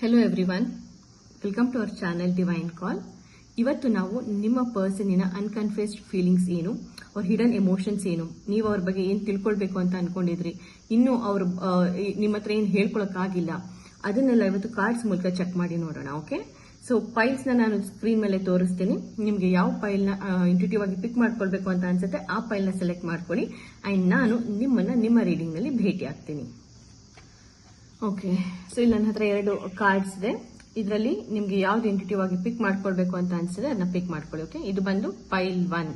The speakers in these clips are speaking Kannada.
Hello everyone, welcome to our channel divine call. ಇವತ್ತು ನಾವು ನಿಮ್ಮ ಪರ್ಸನಿನ ಅನ್ಕನ್ಫೆಸ್ಡ್ ಫೀಲಿಂಗ್ಸ್ ಏನು, ಅವ್ರ ಹಿಡನ್ ಎಮೋಷನ್ಸ್ ಏನು, ನೀವು ಅವ್ರ ಬಗ್ಗೆ ಏನು ತಿಳ್ಕೊಳ್ಬೇಕು ಅಂತ ಅನ್ಕೊಂಡಿದ್ರಿ, ಇನ್ನು ಅವ್ರ ನಿಮ್ಮ ಹತ್ರ ಏನು ಹೇಳ್ಕೊಳಕ್ಕಾಗಿಲ್ಲ, ಅದನ್ನೆಲ್ಲ ಇವತ್ತು ಕಾರ್ಡ್ಸ್ ಮೂಲಕ ಚೆಕ್ ಮಾಡಿ ನೋಡೋಣ. ಓಕೆ, ಸೊ ಪೈಲ್ಸ್ನ ನಾನು ಸ್ಕ್ರೀನ್ ಮೇಲೆ ತೋರಿಸ್ತೀನಿ. ನಿಮಗೆ ಯಾವ ಪೈಲ್ನ ಇಂಟ್ಯೂಟಿವ್ ಆಗಿ ಪಿಕ್ ಮಾಡ್ಕೊಳ್ಬೇಕು ಅಂತ ಅನ್ಸುತ್ತೆ ಆ ಪೈಲ್ನ ಸೆಲೆಕ್ಟ್ ಮಾಡ್ಕೊಳ್ಳಿ. ಅಂಡ್ ನಾನು ನಿಮ್ಮ ರೀಡಿಂಗ್ ನಲ್ಲಿ ಭೇಟಿ ಆಗ್ತೀನಿ. ಓಕೆ, ಸೊ ಇಲ್ಲಿ ನನ್ನ ಹತ್ರ 2 ಕಾರ್ಡ್ಸ್ ಇದೆ. ಇದರಲ್ಲಿ ನಿಮ್ಗೆ ಯಾವ್ದು ಇಂಟ್ಯೂಟಿವ್ ಆಗಿ ಪಿಕ್ ಮಾಡ್ಕೊಳ್ಬೇಕು ಅಂತ ಅನ್ಸಿದೆ ಅದನ್ನ ಪಿಕ್ ಮಾಡ್ಕೊಳ್ಳಿ. ಓಕೆ, ಇದು ಬಂದು ಪೈಲ್ 1.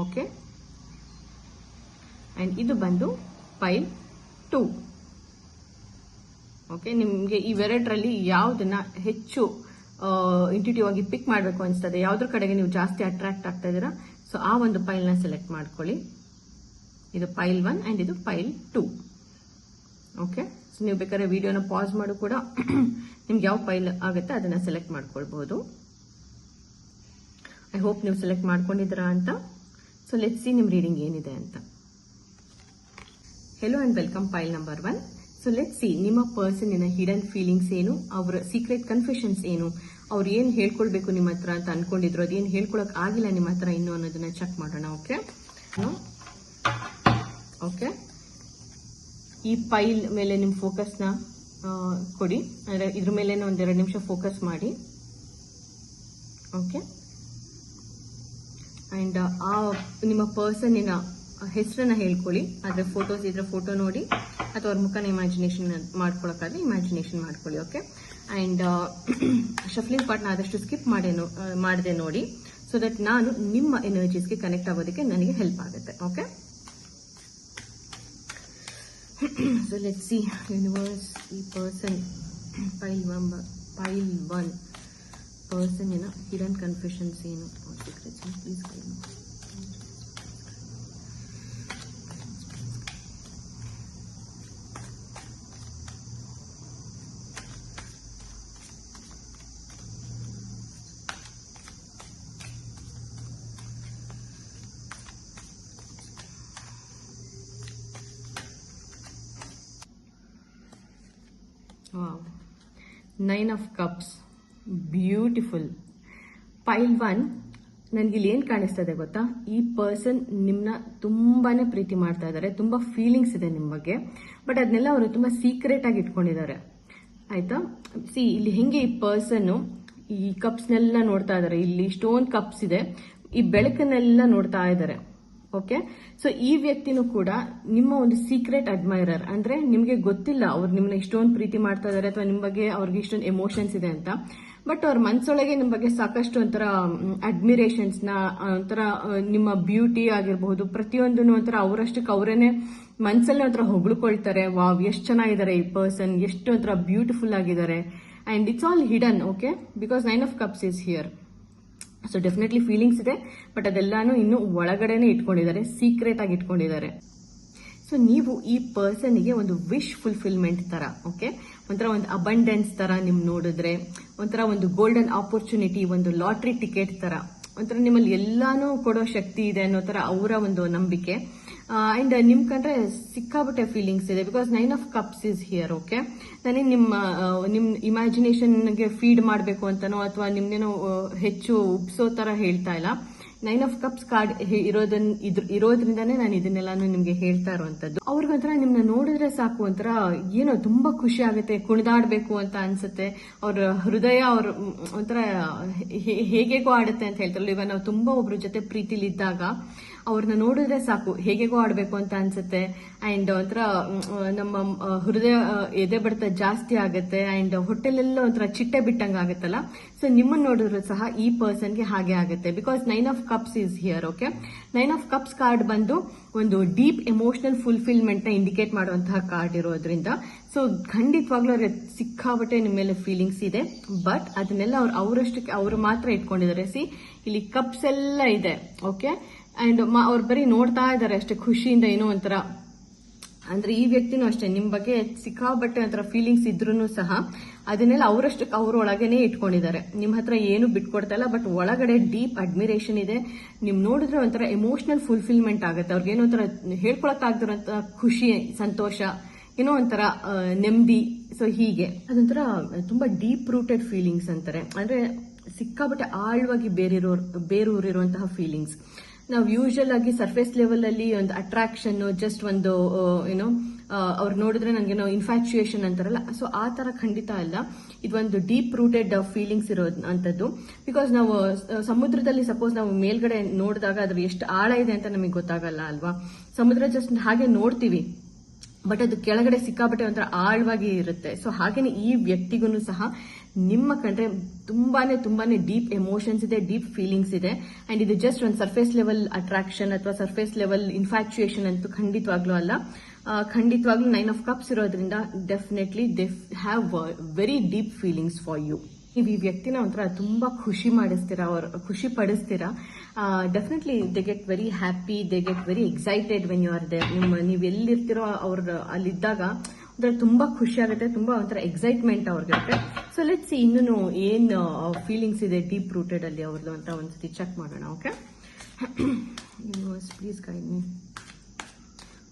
ಓಕೆ, ಅಂಡ್ ಇದು ಬಂದು ಪೈಲ್ 2. ಓಕೆ, ನಿಮ್ಗೆ ಇವೆರಡರಲ್ಲಿ ಯಾವ್ದನ್ನ ಹೆಚ್ಚು ಇಂಟ್ಯೂಟಿವ್ ಆಗಿ ಪಿಕ್ ಮಾಡಬೇಕು ಅನ್ಸ್ತದೆ, ಯಾವ್ದ್ರ ಕಡೆಗೆ ನೀವು ಜಾಸ್ತಿ ಅಟ್ರಾಕ್ಟ್ ಆಗ್ತಾ ಇದೀರಾ, ಸೊ ಆ ಒಂದು ಪೈಲ್ ನ ಸೆಲೆಕ್ಟ್ ಮಾಡ್ಕೊಳ್ಳಿ. ಇದು ಪೈಲ್ 1 ಅಂಡ್ ಇದು ಪೈಲ್ 2. ಓಕೆ, ಸೊ ನೀವು ಬೇಕಾದ್ರೆ ವಿಡಿಯೋನ ಪಾಸ್ ಮಾಡು ಕೂಡ ನಿಮ್ಗೆ ಯಾವ ಫೈಲ್ ಆಗುತ್ತೆ ಅದನ್ನ ಸೆಲೆಕ್ಟ್ ಮಾಡ್ಕೊಳ್ಬಹುದು. ಐ ಹೋಪ್ ನೀವು ಸೆಲೆಕ್ಟ್ ಮಾಡ್ಕೊಂಡಿದ್ದೀರಾ ಅಂತ. ಸೊ ಲೆಟ್ಸ್ ಸಿ ನಿಮ್ ರೀಡಿಂಗ್ ಏನಿದೆ ಅಂತ. Hello and welcome file number 1. So let's C ನಿಮ್ಮ ಪರ್ಸನ್ ಹಿಡನ್ ಫೀಲಿಂಗ್ಸ್ ಏನು, ಅವರ ಸೀಕ್ರೆಟ್ ಕನ್ಫೆಷನ್ಸ್ ಏನು, ಅವ್ರು ಏನ್ ಹೇಳ್ಕೊಳ್ಬೇಕು ನಿಮ್ಮ ಹತ್ರ ಅಂತ ಅನ್ಕೊಂಡಿದ್ರು, ಅದೇನು ಹೇಳ್ಕೊಳಕ್ ಆಗಿಲ್ಲ ನಿಮ್ಮ ಹತ್ರ ಇನ್ನು ಅನ್ನೋದನ್ನ ಚೆಕ್ ಮಾಡೋಣ. ಓಕೆ ಓಕೆ, ಈ ಫೈಲ್ ಮೇಲೆ ನಿಮ್ಮ ಫೋಕಸ್ನ ಕೊಡಿ, ಅಂದ್ರೆ ಇದ್ರ ಮೇಲೆ ಒಂದೆರಡು ನಿಮಿಷ ಫೋಕಸ್ ಮಾಡಿ. ಓಕೆ, ಅಂಡ್ ಆ ನಿಮ್ಮ ಪರ್ಸನ್ನಿನ ಹೆಸರನ್ನ ಹೇಳ್ಕೊಳ್ಳಿ. ಅದ್ರ ಫೋಟೋಸ್ ಇದ್ರೆ ಫೋಟೋ ನೋಡಿ, ಅಥವಾ ಅವ್ರ ಮುಖನ ಇಮ್ಯಾಜಿನೇಷನ್ ಮಾಡ್ಕೊಳಕ್ಕಾದ್ರೆ ಇಮ್ಯಾಜಿನೇಷನ್ ಮಾಡ್ಕೊಳ್ಳಿ. ಓಕೆ, ಅಂಡ್ ಶಫ್ಲಿಂಗ್ ಪಾರ್ಟ್ನ ಆದಷ್ಟು ಸ್ಕಿಪ್ ಮಾಡದೆ ನೋಡಿ, ಸೊ ದಟ್ ನಾನು ನಿಮ್ಮ ಎನರ್ಜೀಸ್ಗೆ ಕನೆಕ್ಟ್ ಆಗೋದಕ್ಕೆ ನನಗೆ ಹೆಲ್ಪ್ ಆಗುತ್ತೆ. Okay, so let's see universe the person pile 1 person hidden confessions ಏನು or secrets, please guide me. ವಾವ್, 9 of cups, ಬ್ಯೂಟಿಫುಲ್. ಪೈಲ್ 1 ನನಗಿಲ್ಲಿ ಏನ್ ಕಾಣಿಸ್ತದೆ ಗೊತ್ತಾ, ಈ ಪರ್ಸನ್ ನಿಮ್ನ ತುಂಬಾನೇ ಪ್ರೀತಿ ಮಾಡ್ತಾ ಇದ್ದಾರೆ, ತುಂಬಾ ಫೀಲಿಂಗ್ಸ್ ಇದೆ ನಿಮ್ ಬಗ್ಗೆ, ಬಟ್ ಅದನ್ನೆಲ್ಲ ಅವರು ತುಂಬಾ ಸೀಕ್ರೆಟ್ ಆಗಿ ಇಟ್ಕೊಂಡಿದ್ದಾರೆ. ಆಯ್ತಾ, ಇಲ್ಲಿ ಹೆಂಗೆ ಈ ಪರ್ಸನ್ ಈ ಕಪ್ಸ್ನೆಲ್ಲ ನೋಡ್ತಾ ಇದ್ದಾರೆ, ಇಲ್ಲಿ ಸ್ಟೋನ್ ಕಪ್ಸ್ ಇದೆ, ಈ ಬೆಳಕನ್ನೆಲ್ಲ ನೋಡ್ತಾ ಇದ್ದಾರೆ. ಓಕೆ, ಸೊ ಈ ವ್ಯಕ್ತಿನೂ ಕೂಡ ನಿಮ್ಮ ಒಂದು ಸೀಕ್ರೆಟ್ ಅಡ್ಮೈರರ್, ಅಂದ್ರೆ ನಿಮ್ಗೆ ಗೊತ್ತಿಲ್ಲ ಅವ್ರು ನಿಮ್ನ ಇಷ್ಟೊಂದು ಪ್ರೀತಿ ಮಾಡ್ತಾ ಇದಾರೆ ಅಥವಾ ನಿಮ್ ಬಗ್ಗೆ ಅವ್ರಿಗೆ ಇಷ್ಟೊಂದು ಎಮೋಷನ್ಸ್ ಇದೆ ಅಂತ, ಬಟ್ ಅವ್ರ ಮನ್ಸೊಳಗೆ ನಿಮ್ ಬಗ್ಗೆ ಸಾಕಷ್ಟು ಒಂಥರ ಅಡ್ಮಿರೇಷನ್ಸ್ ನ, ಒಂಥರ ನಿಮ್ಮ ಬ್ಯೂಟಿ ಆಗಿರಬಹುದು, ಪ್ರತಿಯೊಂದನ್ನು ಒಂಥರ ಅವರಷ್ಟಕ್ಕೆ ಅವರೇನೆ ಮನ್ಸಲ್ಲೇ ಒಂಥರ ಹೊಗಳ್ಕೊಳ್ತಾರೆ. ವಾವ್, ಎಷ್ಟು ಚೆನ್ನಾಗಿದ್ದಾರೆ ಈ ಪರ್ಸನ್, ಎಷ್ಟು ಒಂಥರ ಬ್ಯೂಟಿಫುಲ್ ಆಗಿದ್ದಾರೆ. And it's all hidden. Okay, because 9 of cups is here. So definitely feelings ಇದೆ, ಬಟ್ ಅದೆಲ್ಲಾನು ಇನ್ನು ಒಳಗಡೆನೆ ಇಟ್ಕೊಂಡಿದ್ದಾರೆ, ಸೀಕ್ರೆಟ್ ಆಗಿ ಇಟ್ಕೊಂಡಿದ್ದಾರೆ. ಸೊ ನೀವು ಈ ಪರ್ಸನ್ಗೆ ಒಂದು ವಿಶ್ ಫುಲ್ಫಿಲ್ಮೆಂಟ್ ತರ, ಓಕೆ, ಒಂಥರ ಒಂದು ಅಬಂಡೆನ್ಸ್ ತರ ನಿಮ್ ನೋಡಿದ್ರೆ, ಒಂಥರ ಒಂದು ಗೋಲ್ಡನ್ ಆಪರ್ಚುನಿಟಿ, ಒಂದು ಲಾಟ್ರಿ ಟಿಕೆಟ್ ತರ, ಒಂಥರ ನಿಮ್ಮಲ್ಲಿ ಎಲ್ಲಾನು ಕೊಡೋ ಶಕ್ತಿ ಇದೆ ಅನ್ನೋ ತರ ಅವರ ಒಂದು ನಂಬಿಕೆ. ಅಂಡ್ ನಿಮ್ ಕಂಡ್ರೆ ಸಿಕ್ಕಾಬಟ್ಟೆ ಫೀಲಿಂಗ್ಸ್ ಇದೆ, because 9 of cups is here. Okay, ನನಗೆ ನಿಮ್ ಇಮ್ಯಾಜಿನೇಷನ್ಗೆ ಫೀಡ್ ಮಾಡಬೇಕು ಅಂತನೋ ಅಥವಾ ನಿಮ್ನೇನೋ ಹೆಚ್ಚು ಉಪ್ಸೋ ತರ ಹೇಳ್ತಾ ಇಲ್ಲ. 9 of cups ಕಾರ್ಡ್ ಇರೋದ್ರಿಂದಾನೇ ನಾನು ಇದನ್ನೆಲ್ಲಾನು ನಿಮ್ಗೆ ಹೇಳ್ತಾ ಇರುವಂತದ್ದು. ಅವ್ರಿಗೊಂಥರ ನಿಮ್ನ ನೋಡಿದ್ರೆ ಸಾಕು, ಒಂಥರ ಏನೋ ತುಂಬಾ ಖುಷಿ ಆಗುತ್ತೆ, ಕುಣಿದಾಡ್ಬೇಕು ಅಂತ ಅನ್ಸುತ್ತೆ. ಅವ್ರ ಹೃದಯ ಅವ್ರ ಒಂಥರ ಹೇಗೇಗೋ ಆಡುತ್ತೆ ಅಂತ ಹೇಳ್ತಾರಲ್ಲ, ಇವಾಗ ನಾವು ತುಂಬಾ ಒಬ್ರ ಜೊತೆ ಪ್ರೀತಿಲಿದ್ದಾಗ ಅವ್ರನ್ನ ನೋಡಿದ್ರೆ ಸಾಕು ಹೇಗೇಗೋ ಆಡ್ಬೇಕು ಅಂತ ಅನ್ಸುತ್ತೆ. ಅಂಡ್ ಒಂಥರ ನಮ್ಮ ಹೃದಯ ಎದೆ ಬಡಿತ ಜಾಸ್ತಿ ಆಗುತ್ತೆ, ಅಂಡ್ ಹೊಟ್ಟೆಲೆಲ್ಲ ಒಂಥರ ಚಿಟ್ಟೆ ಬಿಟ್ಟಂಗ ಆಗುತ್ತಲ್ಲ. ಸೊ ನಿಮ್ಮನ್ನ ನೋಡಿದ್ರು ಸಹ ಈ ಪರ್ಸನ್ಗೆ ಹಾಗೆ ಆಗುತ್ತೆ, because 9 of cups is here. Okay, 9 of cups card ಬಂದು ಒಂದು ಡೀಪ್ ಎಮೋಷನಲ್ ಫುಲ್ಫಿಲ್ಮೆಂಟ್ ನ ಇಂಡಿಕೇಟ್ ಮಾಡುವಂತಹ ಕಾರ್ಡ್ ಇರೋದ್ರಿಂದ, ಸೊ ಖಂಡಿತವಾಗ್ಲೂ ಅವ್ರಿಗೆ ಸಿಕ್ಕಾಬಟ್ಟೆ ನಿಮ್ಮ ಮೇಲೆ ಫೀಲಿಂಗ್ಸ್ ಇದೆ, ಬಟ್ ಅದನ್ನೆಲ್ಲ ಅವರಷ್ಟಕ್ಕೆ ಅವರು ಮಾತ್ರ ಇಟ್ಕೊಂಡಿದ್ದಾರೆ. ಇಲ್ಲಿ ಕಪ್ಸ್ ಎಲ್ಲ ಇದೆ. ಓಕೆ, ಅಂಡ್ ಅವ್ರು ಬರೀ ನೋಡ್ತಾ ಇದ್ದಾರೆ ಅಷ್ಟೇ ಖುಷಿಯಿಂದ, ಏನೋ ಒಂಥರ, ಅಂದ್ರೆ ಈ ವ್ಯಕ್ತಿನೂ ಅಷ್ಟೇ ನಿಮ್ ಬಗ್ಗೆ ಸಿಕ್ಕಾಬಟ್ಟೆ ಒಂಥರ ಫೀಲಿಂಗ್ಸ್ ಇದ್ರೂ ಸಹ ಅದನ್ನೆಲ್ಲ ಅವರಷ್ಟಕ್ಕೆ ಅವ್ರೊಳಗೇನೆ ಇಟ್ಕೊಂಡಿದ್ದಾರೆ, ನಿಮ್ ಹತ್ರ ಏನು ಬಿಟ್ಕೊಡ್ತಾ ಇಲ್ಲ, ಬಟ್ ಒಳಗಡೆ ಡೀಪ್ ಅಡ್ಮಿರೇಷನ್ ಇದೆ. ನಿಮ್ ನೋಡಿದ್ರೆ ಒಂಥರ ಎಮೋಷನಲ್ ಫುಲ್ಫಿಲ್ಮೆಂಟ್ ಆಗುತ್ತೆ, ಅವ್ರಿಗೇನೋ ಒಂಥರ ಹೇಳ್ಕೊಳಕ್ ಆಗದಿರೋಂತ ಖುಷಿ, ಸಂತೋಷ ಏನೋ ಒಂಥರ ನೆಮ್ಮದಿ. ಸೊ ಹೀಗೆ ಅದೊಂಥರ ತುಂಬಾ ಡೀಪ್ ರೂಟೆಡ್ ಫೀಲಿಂಗ್ಸ್ ಅಂತಾರೆ, ಅಂದ್ರೆ ಸಿಕ್ಕಾಬಟ್ಟೆ ಆಳವಾಗಿ ಬೇರೂರಿರುವಂತಹ ಫೀಲಿಂಗ್ಸ್. ನಾವು ಯೂಶುವಲ್ ಆಗಿ ಸರ್ಫೇಸ್ ಲೆವೆಲ್ ಅಲ್ಲಿ ಒಂದು ಅಟ್ರಾಕ್ಷನ್, ಜಸ್ಟ್ ಒಂದು ಏನೋ ಅವ್ರು ನೋಡಿದ್ರೆ ನನಗೇನೋ ಇನ್ಫ್ಯಾಚುಯೇಷನ್ ಅಂತಾರಲ್ಲ, ಸೊ ಆ ತರ ಖಂಡಿತ ಅಲ್ಲ. ಇದೊಂದು ಡೀಪ್ ರೂಟೆಡ್ ಫೀಲಿಂಗ್ಸ್ ಇರೋದಂಥದ್ದು. ಬಿಕಾಸ್ ನಾವು ಸಮುದ್ರದಲ್ಲಿ ಸಪೋಸ್ ನಾವು ಮೇಲ್ಗಡೆ ನೋಡಿದಾಗ ಅದ್ರ ಎಷ್ಟು ಆಳ ಇದೆ ಅಂತ ನಮಗೆ ಗೊತ್ತಾಗಲ್ಲ ಅಲ್ವಾ. ಸಮುದ್ರ ಜಸ್ಟ್ ಹಾಗೆ ನೋಡ್ತೀವಿ, ಬಟ್ ಅದು ಕೆಳಗಡೆ ಸಿಕ್ಕಾಬಟ್ಟೆ ಒಂಥರ ಆಳವಾಗಿ ಇರುತ್ತೆ. ಸೊ ಹಾಗೇನೆ ಈ ವ್ಯಕ್ತಿಗೂ ಸಹ ನಿಮ್ಮ ಕಂಡ್ರೆ ತುಂಬಾನೇ ಡೀಪ್ ಎಮೋಷನ್ಸ್ ಇದೆ, ಡೀಪ್ ಫೀಲಿಂಗ್ಸ್ ಇದೆ. ಅಂಡ್ ಇದು ಜಸ್ಟ್ ಒಂದು ಸರ್ಫೇಸ್ ಲೆವೆಲ್ ಅಟ್ರಾಕ್ಷನ್ ಅಥವಾ ಸರ್ಫೇಸ್ ಲೆವೆಲ್ ಇನ್ಫ್ಯಾಚುಯೇಷನ್ ಅಂತೂ ಖಂಡಿತವಾಗ್ಲೂ ಅಲ್ಲ. ಖಂಡಿತವಾಗ್ಲೂ 9 of Cups ಇರೋದ್ರಿಂದ definitely they have very deep feelings for you. ನೀವು ಈ ವ್ಯಕ್ತಿನ ಒಂಥರ ತುಂಬಾ ಖುಷಿ ಮಾಡಿಸ್ತೀರಾ, ಖುಷಿ ಪಡಿಸ್ತೀರಾ. Definitely they get very happy, they get very excited when you are there. ನೀವು ಎಲ್ಲಿರ್ತೀರೋ ಅವ್ರ ಅಲ್ಲಿದ್ದಾಗ ಒಂಥರ ತುಂಬಾ ಖುಷಿ ಆಗುತ್ತೆ, ತುಂಬಾ ಒಂಥರ ಎಕ್ಸೈಟ್ಮೆಂಟ್ ಅವ್ರಿಗೆ. ಸೊ ಲೆಟ್ಸ್ ಸಿ ಇನ್ನೂ ಏನ್ ಫೀಲಿಂಗ್ಸ್ ಇದೆ ಡೀಪ್ ರೂಟೆಡ್ ಅಲ್ಲಿ ಅವ್ರದ್ದು ಅಂತ ಒಂದ್ಸತಿ ಚೆಕ್ ಮಾಡೋಣ. Okay, universe please guide me,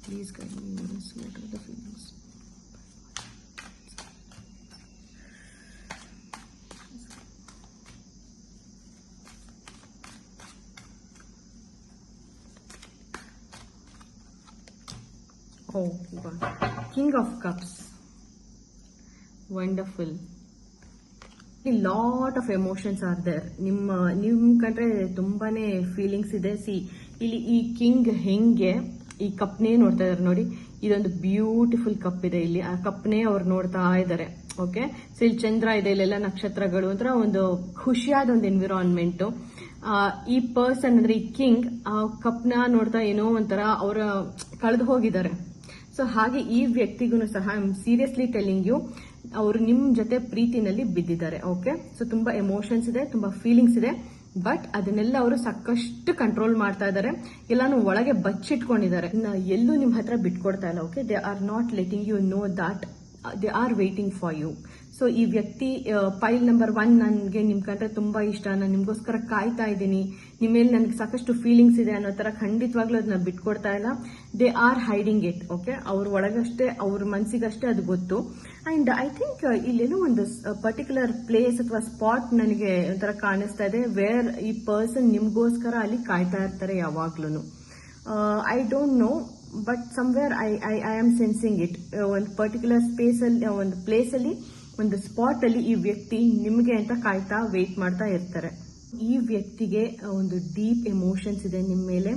please guide me universe, what are the feelings. Oh God. King of Cups. Wonderful. A lot of emotions are there. ನಿಮ್ ಕಂಡ್ರೆ ತುಂಬಾನೇ ಫೀಲಿಂಗ್ಸ್ ಇದೆ. ಸಿ ಇಲ್ಲಿ ಈ ಕಿಂಗ್ ಹೆಂಗೆ ಈ ಕಪ್ನೇ ನೋಡ್ತಾ ಇದಾರೆ ನೋಡಿ. ಇದೊಂದು ಬ್ಯೂಟಿಫುಲ್ ಕಪ್ ಇದೆ, ಇಲ್ಲಿ ಆ ಕಪ್ನೇ ಅವ್ರು ನೋಡ್ತಾ ಇದ್ದಾರೆ. ಓಕೆ, ಸೊ ಇಲ್ಲಿ ಚಂದ್ರ ಇದೆ, ಇಲ್ಲೆಲ್ಲ ನಕ್ಷತ್ರಗಳು, ಒಂಥರ ಒಂದು ಖುಷಿಯಾದ ಒಂದು ಎನ್ವಿರಾನ್ಮೆಂಟ್. ಈ ಪರ್ಸನ್ ಅಂದ್ರೆ ಈ ಕಿಂಗ್ ಆ ಕಪ್ನ ನೋಡ್ತಾ ಏನೋ ಒಂಥರ ಅವರ ಕಳೆದು ಹೋಗಿದ್ದಾರೆ. ಸೊ ಹಾಗೆ ಈ ವ್ಯಕ್ತಿಗೂ ಸಹ I am seriously telling you, ಅವರು ನಿಮ್ ಜೊತೆ ಪ್ರೀತಿನಲ್ಲಿ ಬಿದ್ದಿದ್ದಾರೆ. ಓಕೆ, ಸೊ ತುಂಬಾ ಎಮೋಷನ್ಸ್ ಇದೆ, ತುಂಬಾ ಫೀಲಿಂಗ್ಸ್ ಇದೆ, ಬಟ್ ಅದನ್ನೆಲ್ಲ ಅವರು ಸಾಕಷ್ಟು ಕಂಟ್ರೋಲ್ ಮಾಡ್ತಾ ಇದ್ದಾರೆ, ಎಲ್ಲಾನು ಒಳಗೆ ಬಚ್ಚಿಟ್ಕೊಂಡಿದ್ದಾರೆ. ಎಲ್ಲೂ ನಿಮ್ ಹತ್ರ ಬಿಟ್ಕೊಡ್ತಾ ಇಲ್ಲ. Okay, they are not letting you know that they are waiting for you. So ಈ ವ್ಯಕ್ತಿ ಪೈಲ್ ನಂಬರ್ 1 ನನಗೆ ನಿಮ್ ಕಂಡ್ರೆ ತುಂಬಾ ಇಷ್ಟ, ನಾನು ನಿಮ್ಗೋಸ್ಕರ ಕಾಯ್ತಾ ಇದ್ದೀನಿ, ನಿಮ್ಮ ಮೇಲೆ ನನಗೆ ಸಾಕಷ್ಟು ಫೀಲಿಂಗ್ಸ್ ಇದೆ ಅನ್ನೋ ತರ ಖಂಡಿತವಾಗ್ಲೂ ಅದನ್ನ ಬಿಟ್ಕೊಡ್ತಾ ಇಲ್ಲ. They are hiding it. Okay, ಅವ್ರ ಒಳಗಷ್ಟೇ, ಅವ್ರ ಮನ್ಸಿಗಷ್ಟೇ ಅದು ಗೊತ್ತು. ಅಂಡ್ ಐ ಥಿಂಕ್ ಇಲ್ಲೇನೋ ಒಂದು ಪರ್ಟಿಕ್ಯುಲರ್ ಪ್ಲೇಸ್ ಅಥವಾ ಸ್ಪಾಟ್ ನನಗೆ ಒಂಥರ ಕಾಣಿಸ್ತಾ ಇದೆ, ವೇರ್ ಈ ಪರ್ಸನ್ ನಿಮ್ಗೋಸ್ಕರ ಅಲ್ಲಿ ಕಾಯ್ತಾ ಇರ್ತಾರೆ ಯಾವಾಗ್ಲೂ. I don't no, but somewhere I am sensing it. ಒಂದು ಪರ್ಟಿಕ್ಯುಲರ್ ಸ್ಪೇಸ್ ಅಲ್ಲಿ, ಒಂದು ಪ್ಲೇಸ್ ಅಲ್ಲಿ, ಒಂದು ಸ್ಪಾಟ್ ಅಲ್ಲಿ ಈ ವ್ಯಕ್ತಿ ನಿಮ್ಗೆ ಅಂತ ಕಾಯ್ತಾ ವೇಟ್ ಮಾಡ್ತಾ ಇರ್ತಾರೆ. ಈ ವ್ಯಕ್ತಿಗೆ ಒಂದು ಡೀಪ್ ಎಮೋಷನ್ಸ್ ಇದೆ ನಿಮ್ಮ ಮೇಲೆ.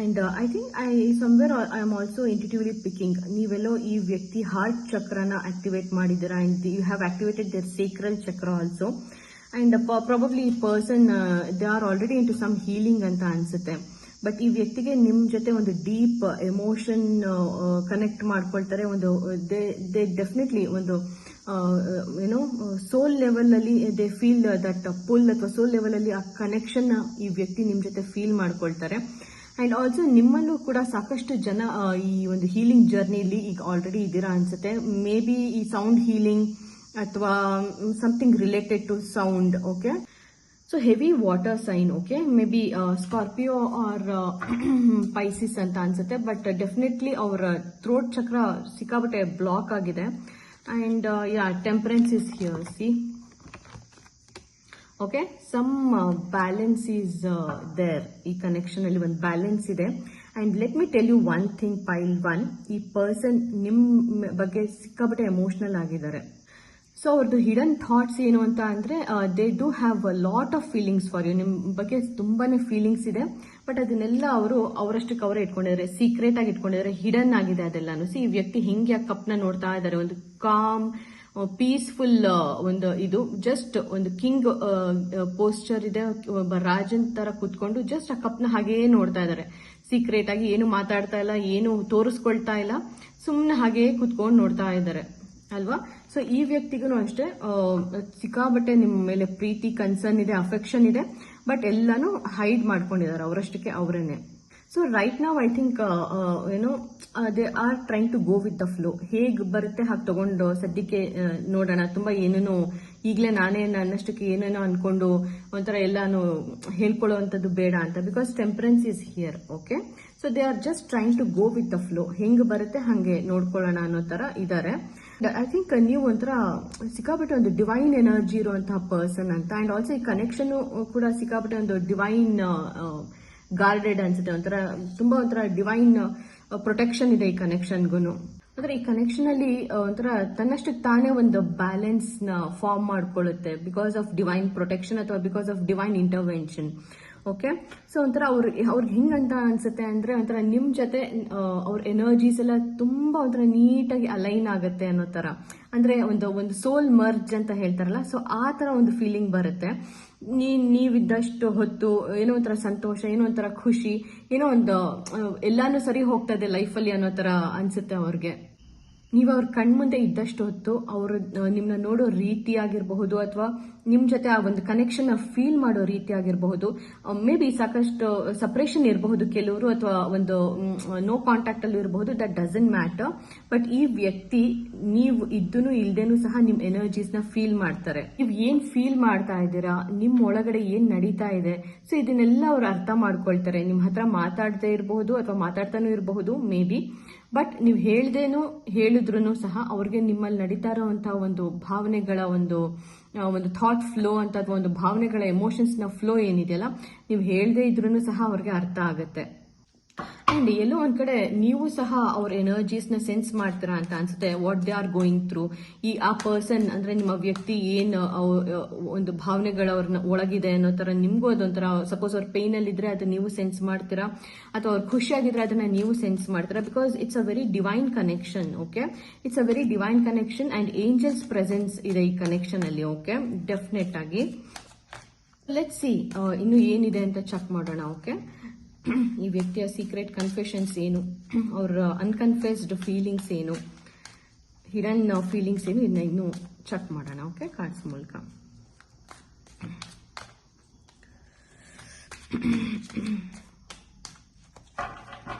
And I think I am also intuitively picking, ನೀವೆಲ್ಲೋ ಈ ವ್ಯಕ್ತಿ ಹಾರ್ಟ್ ಚಕ್ರನ ಆಕ್ಟಿವೇಟ್ ಮಾಡಿದ್ದೀರಾ, and you have activated their sacral chakra also. And probably ಈ person they are already in to some healing ಅಂತ ಅನ್ಸುತ್ತೆ. ಬಟ್ ಈ ವ್ಯಕ್ತಿಗೆ ನಿಮ್ ಜೊತೆ ಒಂದು ಡೀಪ್ ಎಮೋಷನ್ ಕನೆಕ್ಟ್ ಮಾಡ್ಕೊಳ್ತಾರೆ. ಒಂದು ದೇ ಡೆಫಿನೆಟ್ಲಿ ಒಂದು ಏನೋ ಸೋಲ್ ಲೆವೆಲ್ ಅಲ್ಲಿ ದೇ ಫೀಲ್ ದಟ್ ಪುಲ್, ಅಥವಾ ಸೋಲ್ ಲೆವೆಲ್ ಅಲ್ಲಿ ಆ ಕನೆಕ್ಷನ್ ಈ ವ್ಯಕ್ತಿ ನಿಮ್ ಜೊತೆ ಫೀಲ್ ಮಾಡ್ಕೊಳ್ತಾರೆ. ಅಂಡ್ ಆಲ್ಸೋ ನಿಮ್ಮಲ್ಲೂ ಕೂಡ ಸಾಕಷ್ಟು ಜನ ಈ ಒಂದು ಹೀಲಿಂಗ್ ಜರ್ನಿಲಿ ಈಗ ಆಲ್ರೆಡಿ ಇದ್ದೀರಾ ಅನ್ಸುತ್ತೆ. ಮೇ ಬಿ ಈ ಸೌಂಡ್ ಹೀಲಿಂಗ್ ಅಥವಾ something related to sound. Okay, so heavy water sign. Okay, maybe Scorpio or Pisces ಅಂತ ಅನ್ಸುತ್ತೆ. ಬಟ್ ಡೆಫಿನೆಟ್ಲಿ ಅವರ ಥ್ರೋಟ್ ಚಕ್ರ ಸಿಕ್ಕಾಬಟ್ಟೆ ಬ್ಲಾಕ್ ಆಗಿದೆ. And yeah, temperance is here. See, okay, some balance is there. ಈ ಕನೆಕ್ಷನ್ ಅಲ್ಲಿ ಒಂದು ಬ್ಯಾಲೆನ್ಸ್ ಇದೆ. And let me tell you one thing, pile 1, ಈ ಪರ್ಸನ್ ನಿಮ್ ಬಗ್ಗೆ ಸಿಕ್ಕಾಬಟ್ಟೆ ಎಮೋಷನಲ್ ಆಗಿದ್ದಾರೆ. ಸೊ ಅವ್ರದ್ದು ಹಿಡನ್ ಥಾಟ್ಸ್ ಏನು ಅಂತ ಅಂದ್ರೆ, they do have a lot of feelings for you. ನಿಮ್ ಬಗ್ಗೆ ತುಂಬಾನೇ ಫೀಲಿಂಗ್ಸ್ ಇದೆ, ಬಟ್ ಅದನ್ನೆಲ್ಲ ಅವರು ಅವರಷ್ಟಕ್ಕೆ ಅವರೇ ಇಟ್ಕೊಂಡಿದ್ದಾರೆ, ಸೀಕ್ರೆಟ್ ಆಗಿ ಇಟ್ಕೊಂಡಿದ್ದಾರೆ, ಹಿಡನ್ ಆಗಿದೆ ಅದೆಲ್ಲಾನು. ಸಿ, ಈ ವ್ಯಕ್ತಿ ಹಿಂಗೆ ಆ ಕಪ್ನ ನೋಡ್ತಾ ಇದ್ದಾರೆ, ಒಂದು ಕಾಮ್ ಪೀಸ್ಫುಲ್ ಒಂದು ಇದು, ಜಸ್ಟ್ ಒಂದು ಕಿಂಗ್ ಪೋಸ್ಚರ್ ಇದೆ, ಒಬ್ಬ ರಾಜನ್ ತರ ಕೂತ್ಕೊಂಡು ಜಸ್ಟ್ ಆ ಕಪ್ನ ಹಾಗೇ ನೋಡ್ತಾ ಇದ್ದಾರೆ. ಸೀಕ್ರೆಟ್ ಆಗಿ ಏನು ಮಾತಾಡ್ತಾ ಇಲ್ಲ, ಏನು ತೋರಿಸ್ಕೊಳ್ತಾ ಇಲ್ಲ, ಸುಮ್ನೆ ಹಾಗೇ ಕೂತ್ಕೊಂಡು ನೋಡ್ತಾ ಇದ್ದಾರೆ ಅಲ್ವಾ. ಸೊ ಈ ವ್ಯಕ್ತಿಗೂ ಅಷ್ಟೇ ಸಿಕ್ಕಾಬಟ್ಟೆ ನಿಮ್ಮ ಮೇಲೆ ಪ್ರೀತಿ, ಕನ್ಸರ್ನ್ ಇದೆ, ಅಫೆಕ್ಷನ್ ಇದೆ, ಬಟ್ ಎಲ್ಲಾನು ಹೈಡ್ ಮಾಡ್ಕೊಂಡಿದ್ದಾರೆ ಅವರಷ್ಟಕ್ಕೆ ಅವರೇನೆ. So right now I think ಏನೋ they are trying to go with the flow. ಹೇಗ್ ಬರುತ್ತೆ ಹಾಗೆ ತಗೊಂಡು ಸದ್ಯಕ್ಕೆ ನೋಡೋಣ. ತುಂಬಾ ಏನೇನೋ ಈಗಲೇ ನಾನೇ ನನ್ನಷ್ಟಕ್ಕೆ ಏನೇನೋ ಅನ್ಕೊಂಡು ಒಂಥರ ಎಲ್ಲಾನು ಹೇಳ್ಕೊಳ್ಳುವಂಥದ್ದು ಬೇಡ ಅಂತ. Because temperance is here. Okay, so they are just trying to go with the flow. ಹೆಂಗ್ ಬರುತ್ತೆ ಹಂಗೆ ನೋಡ್ಕೊಳ್ಳೋಣ ಅನ್ನೋ ತರ ಇದ್ದಾರೆ. ಐ ಥಿಂಕ್ ನೀವು ಒಂಥರ ಸಿಕ್ಕಾಪಟ್ಟೆ ಒಂದು ಡಿವೈನ್ ಎನರ್ಜಿ ಇರುವಂತಹ ಪರ್ಸನ್ ಅಂತ. ಅಂಡ್ ಆಲ್ಸೋ ಈ ಕನೆಕ್ಷನ್ ಕೂಡ ಸಿಕ್ಕಾಪಟ್ಟೆ ಒಂದು ಡಿವೈನ್ ಗಾರ್ಡೆಡ್ ಅನ್ಸುತ್ತೆ. ತುಂಬಾ ಒಂಥರ ಡಿವೈನ್ ಪ್ರೊಟೆಕ್ಷನ್ ಇದೆ ಈ ಕನೆಕ್ಷನ್ಗೂ. ಅಂದ್ರೆ ಈ ಕನೆಕ್ಷನ್ ಅಲ್ಲಿ ಒಂಥರ ತನ್ನಷ್ಟಕ್ಕೆ ತಾನೇ ಒಂದು ಬ್ಯಾಲೆನ್ಸ್ ನ ಫಾರ್ಮ್ ಮಾಡ್ಕೊಳ್ಳುತ್ತೆ ಬಿಕಾಸ್ ಆಫ್ ಡಿವೈನ್ ಪ್ರೊಟೆಕ್ಷನ್ ಅಥವಾ because of divine intervention. Okay, so ಒಂಥರ ಅವ್ರಿಗೆ ಹಿಂಗಂತ ಅನ್ಸುತ್ತೆ ಅಂದ್ರೆ ಒಂಥರ ನಿಮ್ ಜೊತೆ ಅವ್ರ ಎನರ್ಜೀಸ್ ಎಲ್ಲ ತುಂಬಾ ಒಂಥರ ನೀಟಾಗಿ ಅಲೈನ್ ಆಗುತ್ತೆ ಅನ್ನೋ ತರ. ಅಂದ್ರೆ ಒಂದು ಸೋಲ್ ಮರ್ಜ್ ಅಂತ ಹೇಳ್ತಾರಲ್ಲ, ಸೊ ಆ ತರ ಒಂದು ಫೀಲಿಂಗ್ ಬರುತ್ತೆ. ನೀವಿದ್ದಷ್ಟು ಹೊತ್ತು ಏನೋ ಒಂಥರ ಸಂತೋಷ, ಏನೋ ಒಂಥರ ಖುಷಿ, ಏನೋ ಒಂದು ಎಲ್ಲಾನು ಸರಿ ಹೋಗ್ತಾ ಇದೆ ಲೈಫಲ್ಲಿ ಅನ್ನೋ ತರ ಅನ್ಸುತ್ತೆ ಅವ್ರಿಗೆ. ನೀವು ಅವ್ರ ಕಣ್ಮುಂದೆ ಇದ್ದಷ್ಟು ಹೊತ್ತು ಅವರು ನಿಮ್ನ ನೋಡೋ ರೀತಿ ಆಗಿರಬಹುದು ಅಥವಾ ನಿಮ್ ಜೊತೆ ಆ ಒಂದು ಕನೆಕ್ಷನ್ ಫೀಲ್ ಮಾಡೋ ರೀತಿ ಆಗಿರಬಹುದು. ಮೇ ಬಿ ಸಾಕಷ್ಟು ಸಪರೇಷನ್ ಇರಬಹುದು ಕೆಲವರು, ಅಥವಾ ಒಂದು ನೋ ಕಾಂಟ್ಯಾಕ್ಟ್ ಅಲ್ಲಿ ಇರಬಹುದು. That doesn't matter. ಬಟ್ ಈ ವ್ಯಕ್ತಿ ನೀವು ಇದ್ದೂ ಇಲ್ದೇನು ಸಹ ನಿಮ್ ಎನರ್ಜೀಸ್ ನ ಫೀಲ್ ಮಾಡ್ತಾರೆ. ನೀವು ಏನ್ ಫೀಲ್ ಮಾಡ್ತಾ ಇದ್ದೀರಾ, ನಿಮ್ ಒಳಗಡೆ ಏನ್ ನಡೀತಾ ಇದೆ, ಸೊ ಇದನ್ನೆಲ್ಲ ಅವ್ರು ಅರ್ಥ ಮಾಡ್ಕೊಳ್ತಾರೆ. ನಿಮ್ ಹತ್ರ ಮಾತಾಡದೇ ಇರಬಹುದು ಅಥವಾ ಮಾತಾಡ್ತಾನೂ ಇರಬಹುದು ಮೇ ಬಿ. ಬಟ್ ನೀವು ಹೇಳಿದ್ರು ಸಹ ಅವ್ರಿಗೆ ನಿಮ್ಮಲ್ಲಿ ನಡೀತಾ ಇರುವಂತಹ ಒಂದು ಭಾವನೆಗಳ ಒಂದು ಥಾಟ್ ಫ್ಲೋ ಅಂತ, ಅಥವಾ ಒಂದು ಭಾವನೆಗಳ ಎಮೋಷನ್ಸ್ ನ ಫ್ಲೋ ಏನಿದೆಯಲ್ಲ, ನೀವು ಹೇಳದೇ ಇದ್ರೂ ಸಹ ಅವ್ರಿಗೆ ಅರ್ಥ ಆಗುತ್ತೆ. ಅಂಡ್ ಎಲ್ಲೋ ಒಂದ್ ಕಡೆ ನೀವು ಸಹ ಅವ್ರ ಎನರ್ಜೀಸ್ ನ ಸೆನ್ಸ್ ಮಾಡ್ತೀರಾ ಅಂತ ಅನ್ಸುತ್ತೆ. What they are going through. ಆ ಪರ್ಸನ್ ಅಂದ್ರೆ ನಿಮ್ಮ ವ್ಯಕ್ತಿ ಏನ್ ಒಂದು ಭಾವನೆಗಳ ಅವ್ರನ್ನ ಒಳಗಿದೆ ಅನ್ನೋ ತರ ನಿಮ್ಗೂ ಅದೊಂಥರ, ಸಪೋಸ್ ಅವ್ರ ಪೇನ್ ಅಲ್ಲಿ ಇದ್ರೆ ಅದು ನೀವು ಸೆನ್ಸ್ ಮಾಡ್ತೀರಾ, ಅಥವಾ ಅವ್ರು ಖುಷಿಯಾಗಿದ್ರೆ ಅದನ್ನ ನೀವು ಸೆನ್ಸ್ ಮಾಡ್ತೀರಾ. Because it's a very divine connection. Okay, it's a very divine connection and angels presence ಇದೆ ಈ ಕನೆಕ್ಷನ್ ಅಲ್ಲಿ. ಓಕೆ, ಡೆಫಿನೆಟ್ ಆಗಿ ಲೆಟ್ಸ್ ಸಿ ಇನ್ನು ಏನಿದೆ ಅಂತ ಚೆಕ್ ಮಾಡೋಣ. ಓಕೆ, ಈ ವ್ಯಕ್ತಿಯ ಸೀಕ್ರೆಟ್ ಕನ್ಫೆಷನ್ಸ್ ಏನು, ಅವ್ರ ಅನ್ಕನ್ಫೆಸ್ಡ್ ಫೀಲಿಂಗ್ಸ್ ಏನು, ಹಿಡನ್ ಫೀಲಿಂಗ್ಸ್ ಏನು, ಇದನ್ನ ಇನ್ನು ಚೆಕ್ ಮಾಡೋಣ. ಓಕೆ, ಕಾರ್ಡ್ಸ್ ಮೂಲಕ.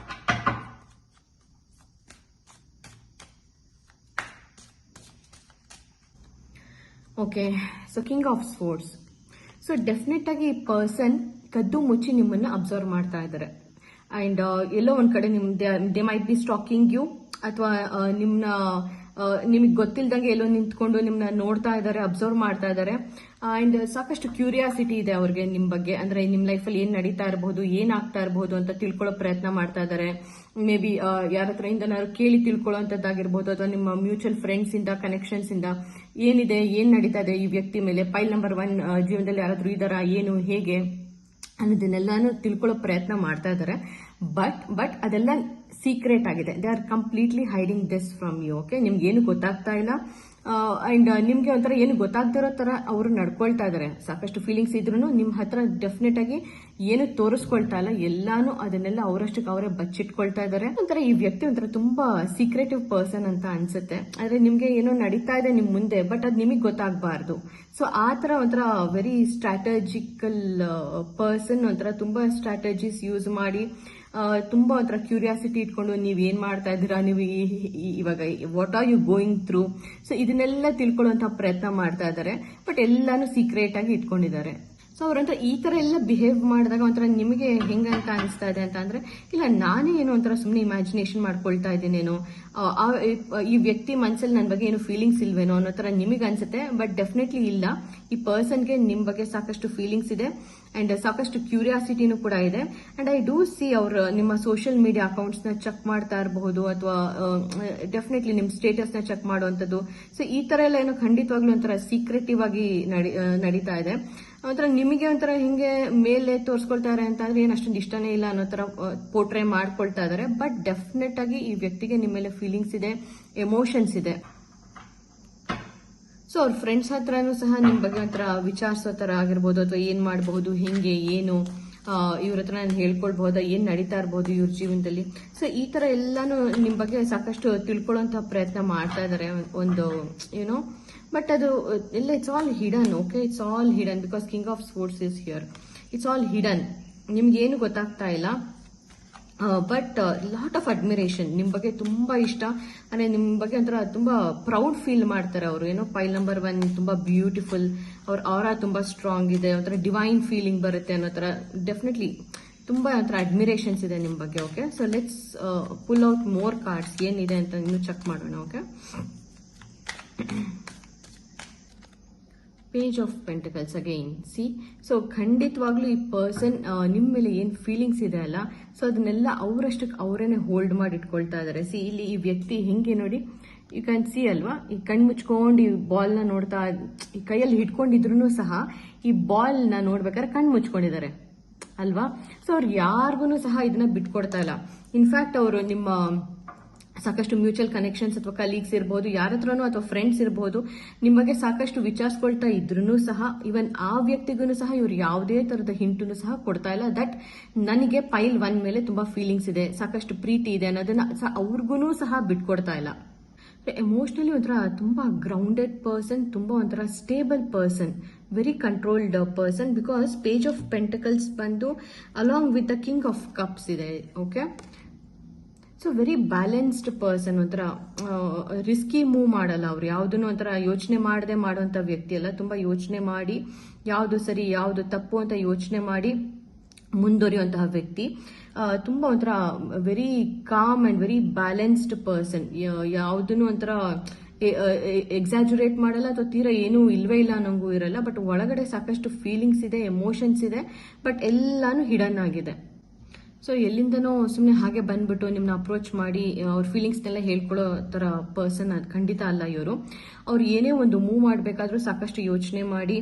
Okay, so king of swords. So definite ಆಗಿ ಈ ಪರ್ಸನ್ ಕದ್ದು ಮುಚ್ಚಿ ನಿಮ್ಮನ್ನ ಅಬ್ಸರ್ವ್ ಮಾಡ್ತಾ ಇದ್ದಾರೆ. ಅಂಡ್ ಎಲ್ಲೋ ಒಂದ್ ಕಡೆ they might be stalking you, ಅಥವಾ ನಿಮಗೆ ಗೊತ್ತಿಲ್ದಂಗೆ ಎಲ್ಲೋ ನಿಂತ್ಕೊಂಡು ನಿಮ್ನ ನೋಡ್ತಾ ಇದ್ದಾರೆ, ಅಬ್ಸರ್ವ್ ಮಾಡ್ತಾ ಇದ್ದಾರೆ. ಅಂಡ್ ಸಾಕಷ್ಟು ಕ್ಯೂರಿಯಾಸಿಟಿ ಇದೆ ಅವ್ರಿಗೆ ನಿಮ್ ಬಗ್ಗೆ. ಅಂದ್ರೆ ನಿಮ್ ಲೈಫಲ್ಲಿ ಏನ್ ನಡೀತಾ ಇರಬಹುದು, ಏನಾಗ್ತಾ ಇರಬಹುದು ಅಂತ ತಿಳ್ಕೊಳ್ಳೋ ಪ್ರಯತ್ನ ಮಾಡ್ತಾ ಇದ್ದಾರೆ. ಮೇ ಬಿ ಯಾರ ಹತ್ರ ಇಂದನಾದ್ರು ಕೇಳಿ ತಿಳ್ಕೊಳ್ಳೋಂಥದ್ದಾಗಿರ್ಬೋದು, ಅಥವಾ ನಿಮ್ಮ ಮ್ಯೂಚುವಲ್ ಫ್ರೆಂಡ್ಸ್ ಇಂದ, ಕನೆಕ್ಷನ್ಸ್ ಇಂದ ಏನಿದೆ, ಏನ್ ನಡೀತಾ ಇದೆ ಈ ವ್ಯಕ್ತಿ ಮೇಲೆ. ಪೈಲ್ ನಂಬರ್ 1 ಜೀವನದಲ್ಲಿ ಯಾರಾದ್ರೂ ಇದಾರಾ, ಏನು ಹೇಗೆ ಅನ್ನೋದನ್ನೆಲ್ಲಾನು ತಿಳ್ಕೊಳ್ಳೋ ಪ್ರಯತ್ನ ಮಾಡ್ತಾ ಇದ್ದಾರೆ. ಬಟ್ ಅದೆಲ್ಲ ಸೀಕ್ರೆಟ್ ಆಗಿದೆ. They are completely hiding this from you. Okay, ನಿಮ್ಗೆ ಏನು ಗೊತ್ತಾಗ್ತಾ ಇಲ್ಲ. ಅಂಡ್ ನಿಮ್ಗೆ ಒಂಥರ ಏನು ಗೊತ್ತಾಗ್ದಿರೋ ತರ ಅವರು ನಡ್ಕೊಳ್ತಾ ಇದಾರೆ. ಸಾಕಷ್ಟು ಫೀಲಿಂಗ್ಸ್ ಇದ್ರು ನಿಮ್ ಹತ್ರ ಡೆಫಿನೆಟ್ ಆಗಿ ಏನು ತೋರಿಸ್ಕೊಳ್ತಾ ಇಲ್ಲ, ಎಲ್ಲಾನು ಅದನ್ನೆಲ್ಲ ಅವರಷ್ಟಕ್ಕೆ ಅವರೇ ಬಚ್ಚಿಟ್ಕೊಳ್ತಾ ಇದಾರೆ. ಒಂಥರ ಈ ವ್ಯಕ್ತಿ ಒಂಥರ ತುಂಬಾ ಸೀಕ್ರೆಟಿವ್ ಪರ್ಸನ್ ಅಂತ ಅನ್ಸುತ್ತೆ. ಆದ್ರೆ ನಿಮ್ಗೆ ಏನೋ ನಡೀತಾ ಇದೆ ನಿಮ್ ಮುಂದೆ, ಬಟ್ ಅದ್ ನಿಮಗ್ ಗೊತ್ತಾಗಬಾರ್ದು. ಸೊ ಆ ತರ ಒಂಥರ ವೆರಿ ಸ್ಟ್ರಾಟಜಿಕಲ್ ಪರ್ಸನ್. ಒಂಥರ ತುಂಬಾ ಸ್ಟ್ರಾಟಜೀಸ್ ಯೂಸ್ ಮಾಡಿ, ತುಂಬಾ ಒಂಥರ ಕ್ಯೂರಿಯಾಸಿಟಿ ಇಟ್ಕೊಂಡು ನೀವ್ ಏನ್ ಮಾಡ್ತಾ ಇದ್ದೀರಾ, ನೀವು ಇವಾಗ what are you going through, so ಇದನ್ನೆಲ್ಲ ತಿಳ್ಕೊಳ್ಳುವಂತ ಪ್ರಯತ್ನ ಮಾಡ್ತಾ ಇದ್ದಾರೆ. ಬಟ್ ಎಲ್ಲಾನು ಸೀಕ್ರೆಟ್ ಆಗಿ ಇಟ್ಕೊಂಡಿದ್ದಾರೆ. ಸೊ ಅವ್ರಂತ ಈ ತರ ಎಲ್ಲ ಬಿಹೇವ್ ಮಾಡಿದಾಗ ಒಂಥರ ನಿಮಗೆ ಹೆಂಗಂತ ಅನಿಸ್ತಾ ಇದೆ ಅಂತ ಅಂದ್ರೆ, ಇಲ್ಲ ನಾನೇ ಏನೋ ಒಂಥರ ಸುಮ್ಮನೆ ಇಮ್ಯಾಜಿನೇಷನ್ ಮಾಡ್ಕೊಳ್ತಾ ಇದ್ದೀನೇನೋ, ಈ ವ್ಯಕ್ತಿ ಮನಸ್ಸಲ್ಲಿ ನನ್ನ ಬಗ್ಗೆ ಏನು ಫೀಲಿಂಗ್ಸ್ ಇಲ್ವೇನೋ ಅನ್ನೋ ತರ ನಿಮಗೆ ಅನ್ಸುತ್ತೆ. ಬಟ್ ಡೆಫಿನೆಟ್ಲಿ ಇಲ್ಲ. ಈ ಪರ್ಸನ್ಗೆ ನಿಮ್ ಬಗ್ಗೆ ಸಾಕಷ್ಟು ಫೀಲಿಂಗ್ಸ್ ಇದೆ ಅಂಡ್ ಸಾಕಷ್ಟು ಕ್ಯೂರಿಯಾಸಿಟಿನೂ ಕೂಡ ಇದೆ. ಅಂಡ್ ಐ ಡೂ ಸಿ ಅವ್ರು ನಿಮ್ಮ ಸೋಷಿಯಲ್ ಮೀಡಿಯಾ ಅಕೌಂಟ್ಸ್ ನ ಚೆಕ್ ಮಾಡ್ತಾ ಇರಬಹುದು, ಅಥವಾ ಡೆಫಿನೆಟ್ಲಿ ನಿಮ್ ಸ್ಟೇಟಸ್ ನ ಚೆಕ್ ಮಾಡುವಂತದ್ದು. ಸೊ ಈ ತರ ಎಲ್ಲ ಏನೋ ಖಂಡಿತವಾಗ್ಲೂ ಒಂಥರ ಸೀಕ್ರೆಟಿವ್ ಆಗಿ ನಡೀತಾ ಇದೆ. ಒಂಥರ ನಿಮಗೆ ಒಂಥರ ಹಿಂಗೆ ಮೇಲೆ ತೋರಿಸ್ಕೊಳ್ತಾರೆ ಅಂತ ಅಂದ್ರೆ ಏನ್ ಅಷ್ಟೊಂದು ಇಷ್ಟನೇ ಇಲ್ಲ ಅನ್ನೋ ತರ ಪೋರ್ಟ್ರೇ ಮಾಡ್ಕೊಳ್ತಾ ಇದಾರೆ. ಬಟ್ ಡೆಫಿನೆಟ್ ಆಗಿ ಈ ವ್ಯಕ್ತಿಗೆ ನಿಮ್ಮ ಮೇಲೆ ಫೀಲಿಂಗ್ಸ್ ಇದೆ, ಎಮೋಷನ್ಸ್ ಇದೆ. ಸೊ ಅವ್ರ ಫ್ರೆಂಡ್ಸ್ ಹತ್ರನೂ ಸಹ ನಿಮ್ ಬಗ್ಗೆ ಒಂಥರ ವಿಚಾರಿಸೋ ತರ ಆಗಿರ್ಬೋದು, ಅಥವಾ ಏನ್ ಮಾಡಬಹುದು, ಹೆಂಗೆ ಏನು ಇವ್ರ ಹತ್ರ ನಾನು ಹೇಳ್ಕೊಳ್ಬಹುದಾ, ಏನ್ ನಡೀತಾ ಇರ್ಬೋದು ಇವ್ರ ಜೀವನದಲ್ಲಿ. ಸೊ ಈ ತರ ಎಲ್ಲಾನು ನಿಮ್ ಬಗ್ಗೆ ಸಾಕಷ್ಟು ತಿಳ್ಕೊಳ್ಳುವಂತ ಪ್ರಯತ್ನ ಮಾಡ್ತಾ ಇದಾರೆ ಒಂದು ಏನೋ. ಬಟ್ ಅದು ಎಲ್ಲ it's all hidden. Okay, it's all hidden because king of swords is here. It's all hidden. ನಿಮ್ಗೆ ಏನು ಗೊತ್ತಾಗ್ತಾ ಇಲ್ಲ. ಬಟ್ ಲಾಟ್ ಆಫ್ ಅಡ್ಮಿರೇಷನ್, ನಿಮ್ಮ ಬಗ್ಗೆ ತುಂಬ ಇಷ್ಟ, ಅಂದರೆ ನಿಮ್ಮ ಬಗ್ಗೆ ಒಂಥರ ತುಂಬ ಪ್ರೌಡ್ ಫೀಲ್ ಮಾಡ್ತಾರೆ ಅವರು. ಏನೋ ಪೈಲ್ ನಂಬರ್ 1 ತುಂಬ ಬ್ಯೂಟಿಫುಲ್, ಅವ್ರ ಆರಾ ತುಂಬ ಸ್ಟ್ರಾಂಗ್ ಇದೆ, ಒಂಥರ ಡಿವೈನ್ ಫೀಲಿಂಗ್ ಬರುತ್ತೆ ಅನ್ನೋ ಥರ ಡೆಫಿನೆಟ್ಲಿ ತುಂಬ ಒಂಥರ ಅಡ್ಮಿರೇಷನ್ಸ್ ಇದೆ ನಿಮ್ಮ ಬಗ್ಗೆ. Okay, so let's pull out more cards, ಏನಿದೆ ಅಂತ ಇನ್ನು ಚೆಕ್ ಮಾಡೋಣ. Okay, page of pentacles again. C, so ಖಂಡಿತವಾಗ್ಲೂ ಈ ಪರ್ಸನ್ ನಿಮ್ಮ ಮೇಲೆ ಏನು ಫೀಲಿಂಗ್ಸ್ ಇದೆ ಅಲ್ಲ, ಸೊ ಅದನ್ನೆಲ್ಲ ಅವರಷ್ಟಕ್ಕೆ ಅವರೇನೆ ಹೋಲ್ಡ್ ಮಾಡಿ ಇಟ್ಕೊಳ್ತಾ ಇದ್ದಾರೆ. ಸಿ, ಇಲ್ಲಿ ಈ ವ್ಯಕ್ತಿ ಹೆಂಗೆ ನೋಡಿ, ಯು ಕ್ಯಾನ್ ಸಿ ಅಲ್ವಾ, ಈ ಕಣ್ಣು ಮುಚ್ಕೊಂಡು ಈ ಬಾಲ್ನ ನೋಡ್ತಾ, ಈ ಕೈಯಲ್ಲಿ ಹಿಡ್ಕೊಂಡಿದ್ರು ಸಹ ಈ ಬಾಲ್ನ ನೋಡ್ಬೇಕಾದ್ರೆ ಕಣ್ಣು ಮುಚ್ಕೊಂಡಿದ್ದಾರೆ ಅಲ್ವಾ. ಸೊ ಅವ್ರು ಯಾರಿಗೂ ಸಹ ಇದನ್ನ ಬಿಟ್ಕೊಡ್ತಾ ಇಲ್ಲ. ಇನ್ಫ್ಯಾಕ್ಟ್ ಅವರು ನಿಮ್ಮ ಸಾಕಷ್ಟು ಮ್ಯೂಚುವಲ್ ಕನೆಕ್ಷನ್ಸ್ ಅಥವಾ ಕಲೀಗ್ಸ್ ಇರಬಹುದು, ಯಾರ ಹತ್ರನೂ ಅಥವಾ ಫ್ರೆಂಡ್ಸ್ ಇರಬಹುದು, ನಿಮ್ಮ ಬಗ್ಗೆ ಸಾಕಷ್ಟು ವಿಚಾರಿಸ್ಕೊಳ್ತಾ ಇದ್ರೂ ಸಹ ಇವನ್ ಆ ವ್ಯಕ್ತಿಗೂ ಸಹ ಇವ್ರು ಯಾವುದೇ ತರದ ಹಿಂಟನ್ನು ಸಹ ಕೊಡ್ತಾ ಇಲ್ಲ ದಟ್ ನನಗೆ ಪೈಲ್ 1 ಮೇಲೆ ತುಂಬಾ ಫೀಲಿಂಗ್ಸ್ ಇದೆ, ಸಾಕಷ್ಟು ಪ್ರೀತಿ ಇದೆ ಅನ್ನೋದನ್ನ ಅವ್ರಿಗೂ ಸಹ ಬಿಟ್ಕೊಡ್ತಾ ಇಲ್ಲ. ಎಮೋಷನಲಿ ಒಂಥರ ತುಂಬಾ ಗ್ರೌಂಡೆಡ್ ಪರ್ಸನ್, ತುಂಬಾ ಒಂಥರ stable person, very controlled person, because page of pentacles ಬಂದು along with the king of cups ಇದೆ. Okay, so very balanced person, ಒಂಥರ ರಿಸ್ಕಿ ಮೂವ್ ಮಾಡಲ್ಲ ಅವ್ರು, ಯಾವುದನ್ನು ಒಂಥರ ಯೋಚನೆ ಮಾಡದೆ ಮಾಡುವಂತ ವ್ಯಕ್ತಿ ಅಲ್ಲ. ತುಂಬಾ ಯೋಚನೆ ಮಾಡಿ ಯಾವುದು ಸರಿ ಯಾವುದು ತಪ್ಪು ಅಂತ ಯೋಚನೆ ಮಾಡಿ ಮುಂದುವರಿಯುವಂತಹ ವ್ಯಕ್ತಿ. ತುಂಬಾ ಒಂಥರ very calm and very balanced person, ಯಾವುದನ್ನು ಒಂಥರ ಎಕ್ಸಾಜುರೇಟ್ ಮಾಡಲ್ಲ ಅಥವಾ ತೀರಾ ಏನೂ ಇಲ್ವೇ ಇಲ್ಲ ಅನ್ನೋಂಗೂ ಇರಲ್ಲ. ಬಟ್ ಒಳಗಡೆ ಸಾಕಷ್ಟು ಫೀಲಿಂಗ್ಸ್ ಇದೆ, ಎಮೋಷನ್ಸ್ ಇದೆ, ಬಟ್ ಎಲ್ಲಾನು ಹಿಡನ್ ಆಗಿದೆ. ಸೊ ಎಲ್ಲಿಂದನೋ ಸುಮ್ಮನೆ ಹಾಗೆ ಬಂದ್ಬಿಟ್ಟು ನಿಮ್ನ ಅಪ್ರೋಚ್ ಮಾಡಿ ಅವ್ರ ಫೀಲಿಂಗ್ಸ್ನೆಲ್ಲ ಹೇಳ್ಕೊಳ್ಳೋ ತರ ಪರ್ಸನ್ ಅದು ಖಂಡಿತ ಅಲ್ಲ ಇವರು. ಅವ್ರು ಏನೇ ಒಂದು ಮೂವ್ ಮಾಡಬೇಕಾದ್ರೂ ಸಾಕಷ್ಟು ಯೋಚನೆ ಮಾಡಿ,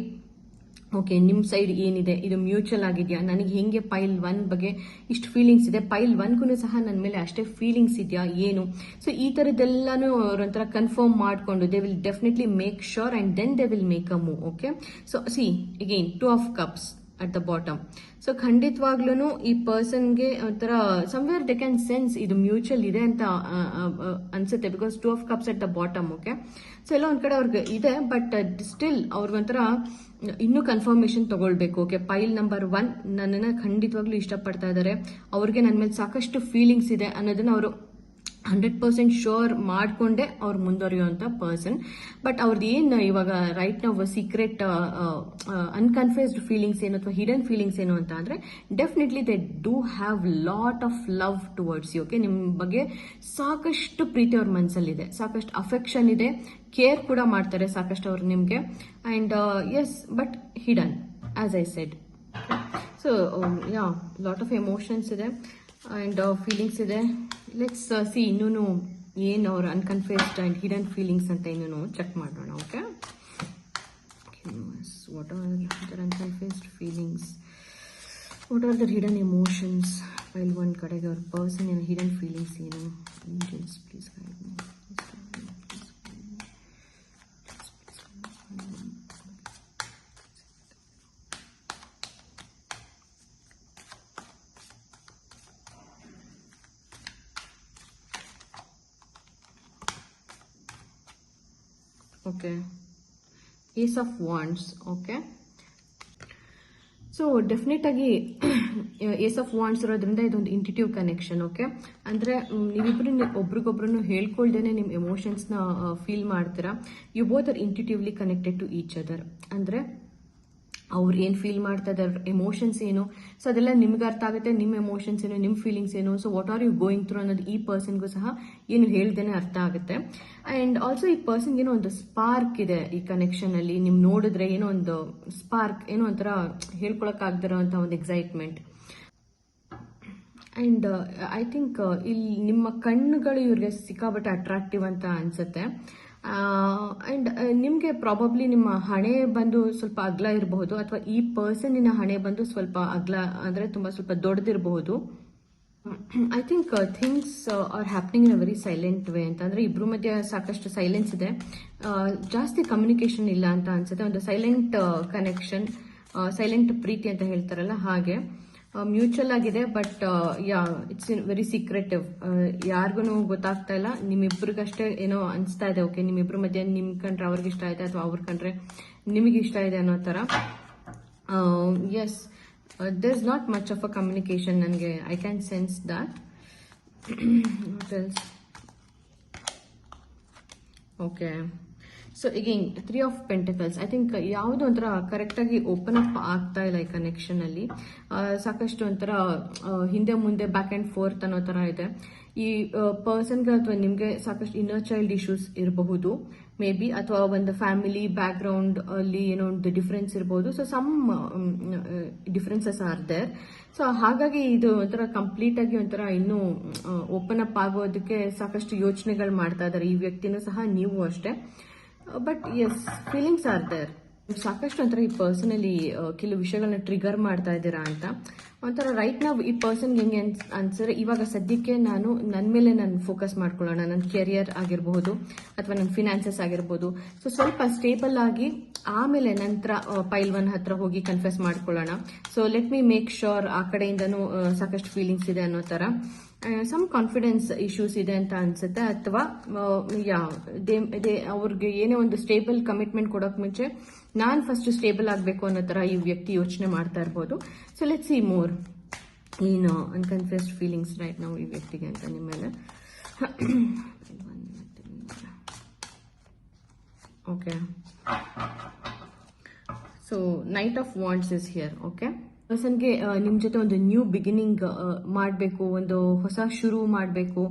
ಓಕೆ ನಿಮ್ಮ ಸೈಡ್ ಏನಿದೆ, ಇದು ಮ್ಯೂಚುವಲ್ ಆಗಿದೆಯಾ, ನನಗೆ ಹೆಂಗೆ ಪೈಲ್ 1 ಬಗ್ಗೆ ಇಷ್ಟು ಫೀಲಿಂಗ್ಸ್ ಇದೆ, ಪೈಲ್ 1ಗೂ ಸಹ ನನ್ನ ಮೇಲೆ ಅಷ್ಟೇ ಫೀಲಿಂಗ್ಸ್ ಇದೆಯಾ ಏನು. ಸೊ ಈ ಥರದ್ದೆಲ್ಲಾನು ಅವರೊಂಥರ ಕನ್ಫರ್ಮ್ ಮಾಡಿಕೊಂಡು they will definitely make sure and then they will make a move. Okay, so see again 2 of cups at the bottom. So ಖಂಡಿತವಾಗ್ಲೂ ಈ ಪರ್ಸನ್ಗೆ ಒಂಥರ ಸಮ್ವೇರ್ ದೇ ಕ್ಯಾನ್ ಸೆನ್ಸ್ ಇದು ಮ್ಯೂಚುವಲ್ ಇದೆ ಅಂತ ಅನ್ಸುತ್ತೆ, because 2 of cups at the bottom. Okay, so ಎಲ್ಲ ಒಂದ್ ಕಡೆ ಅವ್ರಿಗೆ ಇದೆ, ಬಟ್ ಸ್ಟಿಲ್ ಅವ್ರಿಗೊಂಥರ ಇನ್ನೂ ಕನ್ಫರ್ಮೇಶನ್ ತಗೊಳ್ಬೇಕು. ಓಕೆ, ಪೈಲ್ ನಂಬರ್ 1 ನನ್ನನ್ನ ಖಂಡಿತವಾಗ್ಲೂ ಇಷ್ಟಪಡ್ತಾ ಇದ್ದಾರೆ, ಅವ್ರಿಗೆ ನನ್ನ ಮೇಲೆ ಸಾಕಷ್ಟು ಫೀಲಿಂಗ್ಸ್ ಇದೆ ಅನ್ನೋದನ್ನ ಅವರು 100% ಶೋರ್ ಮಾಡಿಕೊಂಡೆ ಅವ್ರು ಮುಂದುವರಿಯುವಂತ ಪರ್ಸನ್. ಬಟ್ ಅವ್ರದ್ದು ಏನು ಇವಾಗ ರೈಟ್ ನಾವು ಸೀಕ್ರೆಟ್ ಅನ್ಕನ್ಫೆಸ್ಡ್ ಫೀಲಿಂಗ್ಸ್ ಏನು ಅಥವಾ ಹಿಡನ್ ಫೀಲಿಂಗ್ಸ್ ಏನು ಅಂತ ಅಂದ್ರೆ definitely they do have lot of love towards you. Okay, ನಿಮ್ಮ ಬಗ್ಗೆ ಸಾಕಷ್ಟು ಪ್ರೀತಿ ಅವ್ರ ಮನಸ್ಸಲ್ಲಿದೆ, ಸಾಕಷ್ಟು ಅಫೆಕ್ಷನ್ ಇದೆ, ಕೇರ್ ಕೂಡ ಮಾಡ್ತಾರೆ ಸಾಕಷ್ಟು ಅವ್ರು ನಿಮ್ಗೆ. And yes, but hidden as I said. So yeah, lot of emotions ಇದೆ ಅಂಡ್ ಫೀಲಿಂಗ್ಸ್ ಇದೆ. ಲೆಟ್ಸ್ ಸಿ ಇನ್ನೂ ಏನು ಅವ್ರ ಅನ್ಕನ್ಫೆಸ್ಡ್ ಅಂಡ್ ಹಿಡನ್ ಫೀಲಿಂಗ್ಸ್ ಅಂತ ಇನ್ನೂ ಚೆಕ್ ಮಾಡೋಣ. Okay, what are their unconfessed feelings, what are their hidden emotions. Pile 1 ಕಡೆಗೆ ಅವ್ರ ಪರ್ಸನ್ ಏನು ಹಿಡನ್ ಫೀಲಿಂಗ್ಸ್ ಏನು. Angels please guide me. Okay, ace of wands. Okay, so definite ಆಗಿ ಏಸ್ ಆಫ್ ವಾಂಡ್ಸ್ ಇರೋದ್ರಿಂದ ಇದೊಂದು ಇಂಟಿಟ್ಯೂವ್ ಕನೆಕ್ಷನ್. ಓಕೆ, ಅಂದ್ರೆ ನೀವಿಬ್ರು ಒಬ್ರಿಗೊಬ್ರು ಹೇಳ್ಕೊಳ್ದೇನೆ ನಿಮ್ ಎಮೋಷನ್ಸ್ ನ ಫೀಲ್ ಮಾಡ್ತೀರಾ. You both are intuitively connected to each other. ಅಂದ್ರೆ ಅವ್ರು ಏನ್ ಫೀಲ್ ಮಾಡ್ತಾ ಇದಾರೆ, ಎಮೋಷನ್ಸ್ ಏನು, ಸೊ ಅದೆಲ್ಲ ನಿಮ್ಗೆ ಅರ್ಥ ಆಗುತ್ತೆ. ನಿಮ್ಮ ಎಮೋಷನ್ಸ್ ಏನು, ನಿಮ್ಮ ಫೀಲಿಂಗ್ಸ್ ಏನು, so what are you going through ಅನ್ನೋದು ಈ ಪರ್ಸನ್ಗೂ ಸಹ ಏನು ಹೇಳ್ದೇನೆ ಅರ್ಥ ಆಗುತ್ತೆ. ಅಂಡ್ ಆಲ್ಸೋ ಈ ಪರ್ಸನ್ ಏನೋ ಒಂದು ಸ್ಪಾರ್ಕ್ ಇದೆ ಈ ಕನೆಕ್ಷನ್ ಅಲ್ಲಿ. ನಿಮ್ ನೋಡಿದ್ರೆ ಏನೋ ಒಂದು ಸ್ಪಾರ್ಕ್, ಏನೋ ಒಂಥರ ಹೇಳ್ಕೊಳಕ್ ಆಗದಿರೋ ಅಂತ ಒಂದು ಎಕ್ಸೈಟ್ಮೆಂಟ್. ಅಂಡ್ ಐ ಥಿಂಕ್ ಇಲ್ಲಿ ನಿಮ್ಮ ಕಣ್ಣುಗಳು ಇವ್ರಿಗೆ ಸಿಕ್ಕಾಬಟ್ಟೆ ಅಟ್ರಾಕ್ಟಿವ್ ಅಂತ ಅನ್ಸುತ್ತೆ. ಅಂಡ್ ನಿಮ್ಗೆ ಪ್ರಾಬಬ್ಲಿ ನಿಮ್ಮ ಹಣೆ ಬಂದು ಸ್ವಲ್ಪ ಅಗ್ಲ ಇರಬಹುದು, ಅಥವಾ ಈ ಪರ್ಸನ್ನಿನ ಹಣೆ ಬಂದು ಸ್ವಲ್ಪ ಅಗ್ಲ ಅಂದ್ರೆ ತುಂಬಾ ಸ್ವಲ್ಪ ದೊಡ್ಡದಿರಬಹುದು. I think things are happening in a very silent way ಅಂತಂದ್ರೆ ಇಬ್ರು ಮಧ್ಯೆ ಸಾಕಷ್ಟು ಸೈಲೆನ್ಸ್ ಇದೆ, ಜಾಸ್ತಿ ಕಮ್ಯುನಿಕೇಶನ್ ಇಲ್ಲ ಅಂತ ಅನ್ಸುತ್ತೆ. ಒಂದು ಸೈಲೆಂಟ್ ಕನೆಕ್ಷನ್, ಸೈಲೆಂಟ್ ಪ್ರೀತಿ ಅಂತ ಹೇಳ್ತಾರಲ್ಲ ಹಾಗೆ. ಮ್ಯೂಚುವಲ್ ಆಗಿದೆ, but yeah it's very secretive, ಯಾರಿಗೂ ಗೊತ್ತಾಗ್ತಾ ಇಲ್ಲ. ನಿಮ್ಮಿಬ್ರಿಗಷ್ಟೇ ಏನೋ ಅನಿಸ್ತಾ ಇದೆ. ಓಕೆ, ನಿಮ್ಮಿಬ್ರ ಮಧ್ಯೆ ನಿಮ್ ಕಂಡ್ರೆ ಅವ್ರಿಗೆ ಇಷ್ಟ ಇದೆ ಅಥವಾ ಅವ್ರ ಕಂಡ್ರೆ ನಿಮಗೆ ಇಷ್ಟ ಇದೆ ಅನ್ನೋ ತರ. Yes, there is not much of a communication. ನನಗೆ I can sense that. What else? Okay, so again 3 of pentacles. I think ಯಾವುದೋ ಒಂಥರ ಕರೆಕ್ಟಾಗಿ ಓಪನ್ ಅಪ್ ಆಗ್ತಾ ಇಲ್ಲ ಈ ಕನೆಕ್ಷನ್ ಅಲ್ಲಿ. ಸಾಕಷ್ಟು ಒಂಥರ ಹಿಂದೆ ಮುಂದೆ ಬ್ಯಾಕ್ ಆ್ಯಂಡ್ ಫೋರ್ತ್ ಅನ್ನೋ ಥರ ಇದೆ. ಈ ಪರ್ಸನ್ಗೆ ಅಥವಾ ನಿಮಗೆ ಸಾಕಷ್ಟು ಇನ್ನರ್ ಚೈಲ್ಡ್ ಇಶ್ಯೂಸ್ ಇರಬಹುದು ಮೇ ಬಿ, ಅಥವಾ ಒಂದು ಫ್ಯಾಮಿಲಿ ಬ್ಯಾಕ್ ಗ್ರೌಂಡ್ ಅಲ್ಲಿ ಏನೋ ಒಂದು ಡಿಫ್ರೆನ್ಸ್ ಇರಬಹುದು. So some differences are there. So ಹಾಗಾಗಿ ಇದು ಒಂಥರ ಕಂಪ್ಲೀಟ್ ಆಗಿ ಒಂಥರ ಇನ್ನೂ ಓಪನ್ ಅಪ್ ಆಗೋದಕ್ಕೆ ಸಾಕಷ್ಟು ಯೋಚನೆಗಳು ಮಾಡ್ತಾ ಇದ್ದಾರೆ ಈ ವ್ಯಕ್ತಿನೂ ಸಹ, ನೀವು ಅಷ್ಟೇ. But yes, feelings are there. ಸಾಕಷ್ಟು ಒಂಥರ ಈ ಪರ್ಸನಲ್ಲಿ ಕೆಲವು ವಿಷಯಗಳನ್ನ ಟ್ರಿಗರ್ ಮಾಡ್ತಾ ಇದ್ದೀರಾ ಅಂತ ಒಂಥರ. ರೈಟ್ ನಾವು ಈ ಪರ್ಸನ್ಗೆ ಹೆಂಗೆ ಅನ್ಸಿದ್ರೆ, ಇವಾಗ ಸದ್ಯಕ್ಕೆ ನಾನು ನನ್ನ ಮೇಲೆ ನಾನು ಫೋಕಸ್ ಮಾಡ್ಕೊಳ್ಳೋಣ, ನನ್ನ ಕೆರಿಯರ್ ಆಗಿರಬಹುದು ಅಥವಾ ನನ್ನ ಫಿನಾನ್ಸಸ್ ಆಗಿರ್ಬೋದು. ಸೊ ಸ್ವಲ್ಪ ಸ್ಟೇಬಲ್ ಆಗಿ ಆಮೇಲೆ ನಂತರ ಪೈಲ್ 1 ಹತ್ರ ಹೋಗಿ ಕನ್ಫೆಸ್ ಮಾಡ್ಕೊಳ್ಳೋಣ. So let me make sure ಆ ಕಡೆಯಿಂದನೂ ಸಾಕಷ್ಟು ಫೀಲಿಂಗ್ಸ್ ಇದೆ ಅನ್ನೋ ಥರ. ಸಮ್ ಕಾನ್ಫಿಡೆನ್ಸ್ ಇಶ್ಯೂಸ್ ಇದೆ ಅಂತ ಅನ್ಸುತ್ತೆ, ಅಥವಾ ಅವ್ರಿಗೆ ಏನೇ ಒಂದು ಸ್ಟೇಬಲ್ ಕಮಿಟ್ಮೆಂಟ್ ಕೊಡೋಕೆ ಮುಂಚೆ ನಾನು ಫಸ್ಟ್ ಸ್ಟೇಬಲ್ ಆಗಬೇಕು ಅನ್ನೋ ಥರ ಈ ವ್ಯಕ್ತಿ ಯೋಚನೆ ಮಾಡ್ತಾ ಇರ್ಬೋದು. ಸೊ ಲೆಟ್ಸ್ ಸಿ ಮೋರ್ ಏನು ಅನ್ಕನ್ಫೆಸ್ಡ್ ಫೀಲಿಂಗ್ಸ್ ರೈಟ್ ನಾವು ಈ ವ್ಯಕ್ತಿಗೆ ಅಂತ ನಿಮ್ಮ ಮೇಲೆ. Okay, so knight of wands is here. Okay, ಪರ್ಸನ್ಗೆ ನಿಮ್ಮ ಜೊತೆ ಒಂದು ನ್ಯೂ ಬಿಗಿನಿಂಗ್ ಮಾಡಬೇಕು, ಒಂದು ಹೊಸ ಶುರು ಮಾಡಬೇಕು,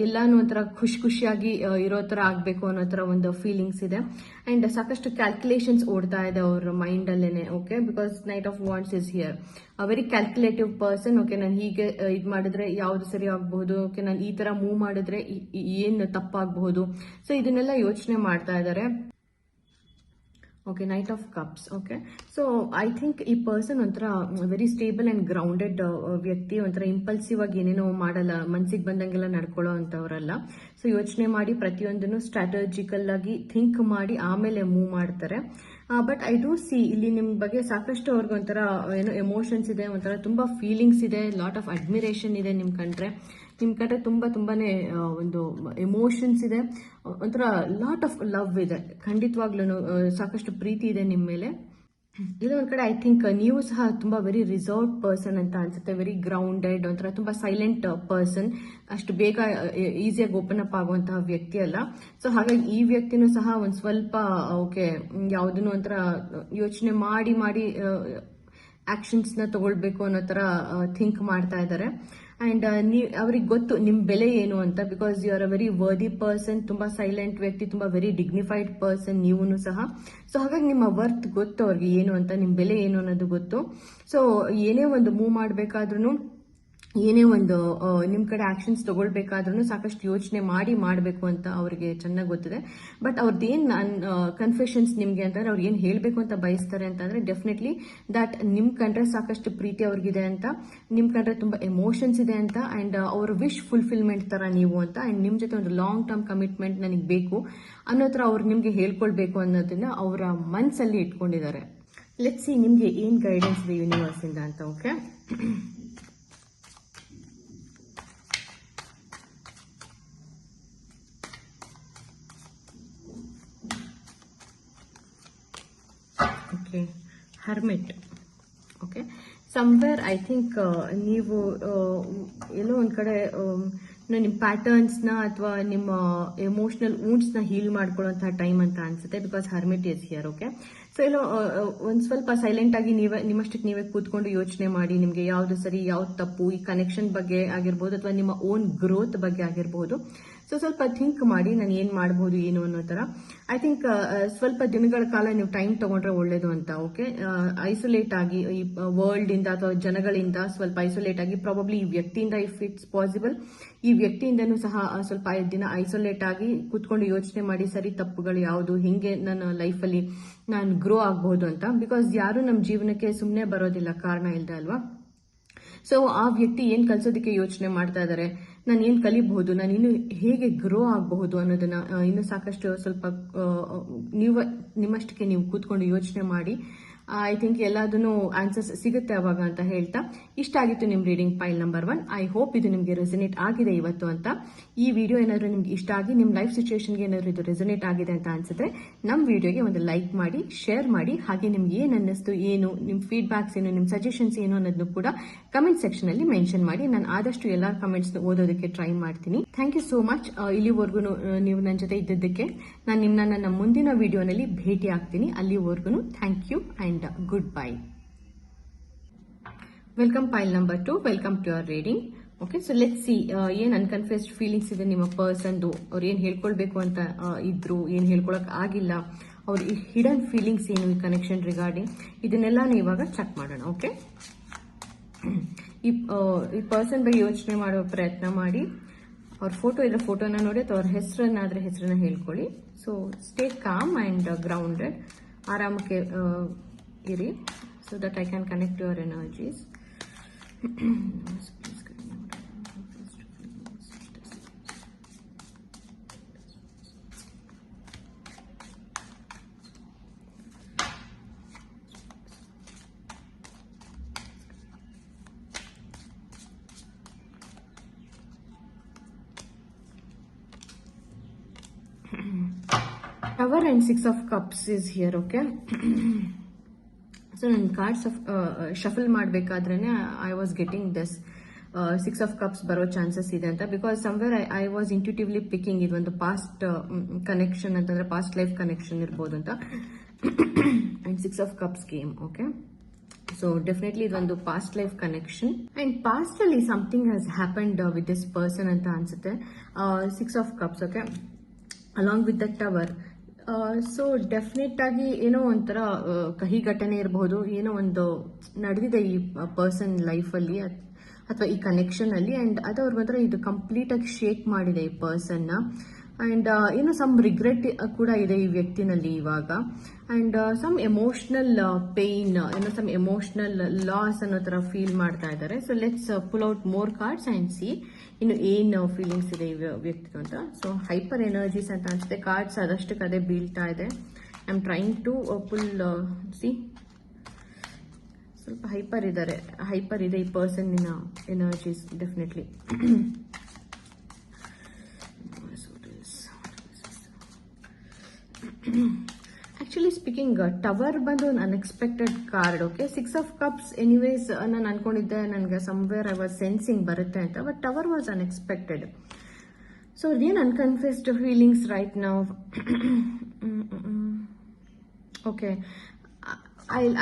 ಎಲ್ಲಾನು ಒಂಥರ ಖುಷಿಯಾಗಿ ಇರೋ ಥರ ಆಗಬೇಕು ಅನ್ನೋ ಥರ ಒಂದು ಫೀಲಿಂಗ್ಸ್ ಇದೆ. ಆ್ಯಂಡ್ ಸಾಕಷ್ಟು ಕ್ಯಾಲ್ಕುಲೇಷನ್ಸ್ ಓಡ್ತಾ ಇದೆ ಅವ್ರ ಮೈಂಡಲ್ಲೇನೆ. Okay, because knight of wands is here. Very calculative person. Okay, ನಾನು ಹೀಗೆ ಇದು ಮಾಡಿದ್ರೆ ಯಾವುದು ಸರಿ ಆಗಬಹುದು, ಓಕೆ ನಾನು ಈ ಥರ ಮೂವ್ ಮಾಡಿದ್ರೆ ಏನು ತಪ್ಪಾಗಬಹುದು. ಸೊ ಇದನ್ನೆಲ್ಲ ಯೋಚನೆ ಮಾಡ್ತಾ ಇದ್ದಾರೆ. Okay, knight of cups. Okay, so I think ಈ ಪರ್ಸನ್ ಒಂಥರ ವೆರಿ ಸ್ಟೇಬಲ್ ಅಂಡ್ ಗ್ರೌಂಡೆಡ್ ವ್ಯಕ್ತಿ. ಒಂಥರ ಇಂಪಲ್ಸಿವ್ ಆಗಿ ಏನೇನೋ ಮಾಡಲ್ಲ, ಮನ್ಸಿಗೆ ಬಂದಂಗೆಲ್ಲ ನಡ್ಕೊಳ್ಳೋ ಅಂತವ್ರಲ್ಲ. ಸೊ ಯೋಚನೆ ಮಾಡಿ ಪ್ರತಿಯೊಂದನ್ನು ಸ್ಟ್ರಾಟಜಿಕಲ್ ಆಗಿ ಥಿಂಕ್ ಮಾಡಿ ಆಮೇಲೆ ಮೂವ್ ಮಾಡ್ತಾರೆ. ಬಟ್ ಐ ಡೂ ಸಿ ಇಲ್ಲಿ ನಿಮ್ಮ ಬಗ್ಗೆ ಸಾಕಷ್ಟು ಅವ್ರಿಗೆ ಒಂಥರ ಏನೋ ಎಮೋಷನ್ಸ್ ಇದೆ, ಒಂಥರ ತುಂಬಾ ಫೀಲಿಂಗ್ಸ್ ಇದೆ, ಲಾಟ್ ಆಫ್ ಅಡ್ಮಿರೇಷನ್ ಇದೆ ನಿಮ್ಮ ಕಂಡ್ರೆ ತುಂಬಾನೇ ಒಂದು ಎಮೋಷನ್ಸ್ ಇದೆ, ಒಂಥರ ಲಾಟ್ ಆಫ್ ಲವ್ ಇದೆ. ಖಂಡಿತವಾಗ್ಲೂ ಸಾಕಷ್ಟು ಪ್ರೀತಿ ಇದೆ ನಿಮ್ಮ ಮೇಲೆ. ಇದು ಒಂದ್ ಕಡೆ ಐ ಥಿಂಕ್ ನೀವು ಸಹ ತುಂಬಾ ವೆರಿ ರಿಸರ್ವ್ಡ್ ಪರ್ಸನ್ ಅಂತ ಅನ್ಸುತ್ತೆ, ವೆರಿ ಗ್ರೌಂಡೆಡ್, ಒಂಥರ ತುಂಬಾ ಸೈಲೆಂಟ್ ಪರ್ಸನ್, ಅಷ್ಟು ಬೇಗ ಈಸಿಯಾಗಿ ಓಪನ್ ಅಪ್ ಆಗುವಂತಹ ವ್ಯಕ್ತಿ ಅಲ್ಲ. ಸೊ ಹಾಗಾಗಿ ಈ ವ್ಯಕ್ತಿನೂ ಸಹ ಒಂದ್ ಸ್ವಲ್ಪ ಓಕೆ ಯಾವುದನ್ನು ಒಂಥರ ಯೋಚನೆ ಮಾಡಿ ಆಕ್ಷನ್ಸ್ ನ ತಗೊಳ್ಬೇಕು ಅನ್ನೋ ತರ ಥಿಂಕ್ ಮಾಡ್ತಾ ಇದ್ದಾರೆ. ಅಂಡ್ ಅವ್ರಿಗೆ ಗೊತ್ತು ನಿಮ್ ಬೆಲೆ ಏನು ಅಂತ, because you are a very worthy person, ತುಂಬಾ ಸೈಲೆಂಟ್ ವ್ಯಕ್ತಿ, ತುಂಬಾ ವೆರಿ ಡಿಗ್ನಿಫೈಡ್ ಪರ್ಸನ್ ನೀವೂ ಸಹ. ಸೊ ಹಾಗಾಗಿ ನಿಮ್ಮ ವರ್ತ್ ಗೊತ್ತು ಅವ್ರಿಗೆ ಏನು ಅಂತ, ನಿಮ್ ಬೆಲೆ ಏನು ಅನ್ನೋದು ಗೊತ್ತು. ಸೊ ಏನೇ ಒಂದು ಮೂವ್ ಮಾಡ್ಬೇಕಾದ್ರೂ, ಏನೇ ಒಂದು ನಿಮ್ ಕಡೆ ಆಕ್ಷನ್ಸ್ ತಗೊಳ್ಬೇಕಾದ್ರೂ ಸಾಕಷ್ಟು ಯೋಚನೆ ಮಾಡಬೇಕು ಅಂತ ಅವ್ರಿಗೆ ಚೆನ್ನಾಗಿ ಗೊತ್ತಿದೆ. ಬಟ್ ಅವ್ರದ್ದೇನ್ ಕನ್ಫೆಷನ್ಸ್ ನಿಮ್ಗೆ ಅಂತಂದ್ರೆ, ಅವ್ರು ಏನ್ ಹೇಳ್ಬೇಕು ಅಂತ ಬಯಸ್ತಾರೆ ಅಂತಂದ್ರೆ ಡೆಫಿನೆಟ್ಲಿ ದಟ್ ನಿಮ್ ಕಂಡ್ರೆ ಸಾಕಷ್ಟು ಪ್ರೀತಿ ಅವ್ರಿಗಿದೆ ಅಂತ, ನಿಮ್ ಕಂಡ್ರೆ ತುಂಬಾ ಎಮೋಷನ್ಸ್ ಇದೆ ಅಂತ, ಅಂಡ್ ಅವ್ರ ವಿಶ್ ಫುಲ್ಫಿಲ್ಮೆಂಟ್ ತರ ನೀವು ಅಂತ, ಅಂಡ್ ನಿಮ್ ಜೊತೆ ಒಂದು ಲಾಂಗ್ ಟರ್ಮ್ ಕಮಿಟ್ಮೆಂಟ್ ನನಗೆ ಬೇಕು ಅನ್ನೋ ತರ ಅವ್ರು ನಿಮ್ಗೆ ಹೇಳ್ಕೊಳ್ಬೇಕು ಅನ್ನೋದನ್ನ ಅವರ ಮನ್ಸಲ್ಲಿ ಇಟ್ಕೊಂಡಿದ್ದಾರೆ. ಲೆಟ್ಸ್ ಸಿ ನಿಮ್ಗೆ ಏನ್ ಗೈಡೆನ್ಸ್ ಇದೆ ಯೂನಿವರ್ಸ್ ಇಂದ ಅಂತ. Okay, okay, hermit. Okay, somewhere I think ನೀವು ಎಲ್ಲೋ ಒಂದ್ ಕಡೆ ನಿಮ್ಮ ಪ್ಯಾಟರ್ನ್ಸ್ನ ಅಥವಾ ನಿಮ್ಮ ಎಮೋಷನಲ್ ವೂಂಡ್ಸ್ನ ಹೀಲ್ ಮಾಡ್ಕೊಳ್ಳುವಂತಹ ಟೈಮ್ ಅಂತ ಅನ್ಸುತ್ತೆ, because hermit is here. Okay, so ಎಲ್ಲೋ ಒಂದ್ ಸ್ವಲ್ಪ ಸೈಲೆಂಟ್ ಆಗಿ ನಿಮ್ಮಷ್ಟಕ್ಕೆ ನೀವೇ ಕೂತ್ಕೊಂಡು ಯೋಚನೆ ಮಾಡಿ, ನಿಮ್ಗೆ ಯಾವ್ದು ಸರಿ ಯಾವ್ದು ತಪ್ಪು, ಈ ಕನೆಕ್ಷನ್ ಬಗ್ಗೆ ಆಗಿರ್ಬೋದು ಅಥವಾ ನಿಮ್ಮ ಓನ್ ಗ್ರೋತ್ ಬಗ್ಗೆ ಆಗಿರ್ಬೋದು. ಸೊ ಸ್ವಲ್ಪ ಥಿಂಕ್ ಮಾಡಿ ನಾನು ಏನ್ ಮಾಡಬಹುದು ಏನು ಅನ್ನೋ ತರ. ಐ ಥಿಂಕ್ ಸ್ವಲ್ಪ ದಿನಗಳ ಕಾಲ ನೀವು ಟೈಮ್ ತಗೊಂಡ್ರೆ ಒಳ್ಳೇದು ಅಂತ. ಓಕೆ, ಐಸೋಲೇಟ್ ಆಗಿ ಈ ವರ್ಲ್ಡ್ ಇಂದ ಅಥವಾ ಜನಗಳಿಂದ ಸ್ವಲ್ಪ ಐಸೋಲೇಟ್ ಆಗಿ, ಪ್ರಾಬಬ್ಲಿ ಈ ವ್ಯಕ್ತಿಯಿಂದ ಇಫ್ ಇಟ್ಸ್ ಪಾಸಿಬಲ್ ಈ ವ್ಯಕ್ತಿಯಿಂದನೂ ಸಹ ಸ್ವಲ್ಪ 5 ದಿನ ಐಸೋಲೇಟ್ ಆಗಿ ಕೂತ್ಕೊಂಡು ಯೋಚನೆ ಮಾಡಿ, ಸರಿ ತಪ್ಪುಗಳು ಯಾವುದು, ಹಿಂಗೆ ನನ್ನ ಲೈಫಲ್ಲಿ ನಾನು ಗ್ರೋ ಆಗಬಹುದು ಅಂತ. ಬಿಕಾಸ್ ಯಾರು ನಮ್ಮ ಜೀವನಕ್ಕೆ ಸುಮ್ಮನೆ ಬರೋದಿಲ್ಲ ಕಾರಣ ಇಲ್ಲದೆ ಅಲ್ವಾ. ಸೊ ಆ ವ್ಯಕ್ತಿ ಏನ್ ಕಲ್ಸೋದಕ್ಕೆ ಯೋಚನೆ ಮಾಡ್ತಾ ಇದ್ದಾರೆ, ನಾನು ಏನ್ ಕಲಿಬಹುದು, ನಾನು ಇನ್ನು ಹೇಗೆ ಗ್ರೋ ಆಗಬಹುದು ಅನ್ನೋದನ್ನ ಇನ್ನು ಸಾಕಷ್ಟು ಸ್ವಲ್ಪ ನೀವು ನಿಮ್ಮಷ್ಟಕ್ಕೆ ನೀವು ಕೂತ್ಕೊಂಡು ಯೋಚನೆ ಮಾಡಿ ಐ ಥಿಂಕ್ ಎಲ್ಲದೂ ಆನ್ಸರ್ಸ್ ಸಿಗುತ್ತೆ ಅವಾಗ ಅಂತ ಹೇಳ್ತಾ ಇಷ್ಟ ಆಗಿತ್ತು ನಿಮ್ಮ ರೀಡಿಂಗ್ ಪೈಲ್ ನಂಬರ್ 1. ಐ ಹೋಪ್ ಇದು ನಿಮಗೆ ರೆಸನೇಟ್ ಆಗಿದೆ ಇವತ್ತು ಅಂತ. ಈ ವಿಡಿಯೋ ಏನಾದರೂ ನಿಮ್ಗೆ ಇಷ್ಟ ಆಗಿ ನಿಮ್ಮ ಲೈಫ್ ಸಿಚುವೇಶನ್ಗೆ ಏನಾದರೂ ಇದು ರೆಸನೇಟ್ ಆಗಿದೆ ಅಂತ ಅನ್ಸಿದ್ರೆ ನಮ್ಮ ವಿಡಿಯೋಗೆ ಒಂದು ಲೈಕ್ ಮಾಡಿ, ಶೇರ್ ಮಾಡಿ, ಹಾಗೆ ನಿಮ್ಗೆ ಏನು ಅನ್ನಿಸ್ತು, ಏನು ನಿಮ್ಮ ಫೀಡ್ಬ್ಯಾಕ್ಸ್ ಏನು, ನಿಮ್ಮ ಸಜೆಷನ್ಸ್ ಏನು ಅನ್ನೋದನ್ನು ಕೂಡ ಕಮೆಂಟ್ ಸೆಕ್ಷನ್ ಅಲ್ಲಿ ಮೆನ್ಷನ್ ಮಾಡಿ. ನಾನು ಆದಷ್ಟು ಎಲ್ಲಾ ಕಮೆಂಟ್ಸ್ ಓದೋದಕ್ಕೆ ಟ್ರೈ ಮಾಡ್ತೀನಿ. Thank you so much. ಇಲ್ಲಿವರೆಗೂ ನೀವು ನನ್ನ ಜೊತೆ ಇದ್ದದ್ದಕ್ಕೆ. ನಾನು ನಿಮ್ಮನ್ನ ನನ್ನ ಮುಂದಿನ ವಿಡಿಯೋನಲ್ಲಿ ಭೇಟಿ ಆಗ್ತೀನಿ. ಅಲ್ಲಿವರೆಗೂ thank you and good bye. Welcome pile number 2. Welcome to your reading. Okay, so let's see ಏನ್ ಅನ್ಕನ್ಫೆಸ್ಡ್ ಫೀಲಿಂಗ್ಸ್ ಇದೆ ನಿಮ್ಮ ಪರ್ಸನ್ದು. ಅವ್ರು ಏನ್ ಹೇಳ್ಕೊಳ್ಬೇಕು ಅಂತ ಇದ್ರು, ಏನ್ ಹೇಳ್ಕೊಳಕ್ ಆಗಿಲ್ಲ, ಅವ್ರ ಈ ಹಿಡನ್ ಫೀಲಿಂಗ್ಸ್ ಏನು ಈ ಕನೆಕ್ಷನ್ ರಿಗಾರ್ಡಿಂಗ್, ಇದನ್ನೆಲ್ಲಾನು ಇವಾಗ ಚೆಕ್ ಮಾಡೋಣ. ಓಕೆ, ಈ ಪರ್ಸನ್ ಬಗ್ಗೆ ಯೋಚನೆ ಮಾಡೋ ಪ್ರಯತ್ನ ಮಾಡಿ. ಅವ್ರ ಫೋಟೋ ಇದ್ರೆ ಫೋಟೋನ ನೋಡಿ, ಅಥವಾ ಅವ್ರ ಹೆಸರನ್ನಾದ್ರೆ ಹೆಸರನ್ನ ಹೇಳ್ಕೊಳ್ಳಿ. So stay calm and grounded. ಆರಾಮಕ್ಕೆ ಇರಿ, so that I can connect your energies. Tower and 6 of Cups is here. Okay. So ನನ್ನ ಕಾರ್ಡ್ಸ್ ಶಫಲ್ ಮಾಡಬೇಕಾದ್ರೇನೆ I was getting this 6 of Cups ಬರೋ ಚಾನ್ಸಸ್ ಇದೆ ಅಂತ. Because somewhere I was intuitively picking ಇದೊಂದು ಪಾಸ್ಟ್ ಕನೆಕ್ಷನ್ ಅಂತಂದ್ರೆ ಪಾಸ್ಟ್ ಲೈಫ್ ಕನೆಕ್ಷನ್ ಇರ್ಬೋದು ಅಂತ. And 6 of Cups came. Okay, so definitely ಇದೊಂದು past life connection and past ಅಲ್ಲಿ something has happened with this person ಅಂತ ಅನ್ಸುತ್ತೆ. 6 of Cups. Okay, along with the tower. So definite ಆಗಿ ಏನೋ ಒಂಥರ ಕಹಿ ಘಟನೆ ಇರಬಹುದು, ಏನೋ ಒಂದು ನಡೆದಿದೆ ಈ ಪರ್ಸನ್ ಲೈಫಲ್ಲಿ ಅಥವಾ ಈ ಕನೆಕ್ಷನ್ ಅಲ್ಲಿ. ಅಂಡ್ ಅದು ಅವ್ರಿಗೊಂಥರ ಇದು ಕಂಪ್ಲೀಟ್ ಆಗಿ ಶೇಕ್ ಮಾಡಿದೆ ಈ ಪರ್ಸನ್ ನ. ಅಂಡ್ ಏನೋ ಸಮ್ ರಿಗ್ರೆಟ್ ಕೂಡ ಇದೆ ಈ ವ್ಯಕ್ತಿನಲ್ಲಿ ಇವಾಗ. ಅಂಡ್ ಸಮ್ ಎಮೋಷನಲ್ ಪೇನ್, ಏನೋ ಸಮ್ ಎಮೋಷನಲ್ ಲಾಸ್ ಅನ್ನೋ ತರ ಫೀಲ್ ಮಾಡ್ತಾ ಇದ್ದಾರೆ. So let's pull out more cards and C ಇನ್ನು ಏನ್ ಫೀಲಿಂಗ್ಸ್ ಇದೆ ಈ ವ್ಯಕ್ತಿಗೆ ಅಂತ. ಸೊ ಹೈಪರ್ ಎನರ್ಜೀಸ್ ಅಂತ ಅನ್ಸುತ್ತೆ. ಕಾರ್ಡ್ಸ್ ಅದಷ್ಟಕ್ಕೆ ಅದೇ ಬೀಳ್ತಾ ಇದೆ. I am trying to pull see. ಸ್ವಲ್ಪ ಹೈಪರ್ ಇದೆ ಈ ಪರ್ಸನ್ನಿನ energies definitely. Actually speaking, tower ಬಂದು ಒಂದು unexpected card. Okay, 6 of Cups anyways ನಾನು ಅನ್ಕೊಂಡಿದ್ದೆ ನನಗೆ ಸಮ್ವೇರ್ ಐ ವಾಸ್ ಸೆನ್ಸಿಂಗ್ ಬರುತ್ತೆ ಅಂತ, but tower was unexpected. So ಏನ್ ಅನ್ಕನ್ಫೆಸ್ಡ್ ಫೀಲಿಂಗ್ಸ್ ರೈಟ್ ನಾವು. Okay,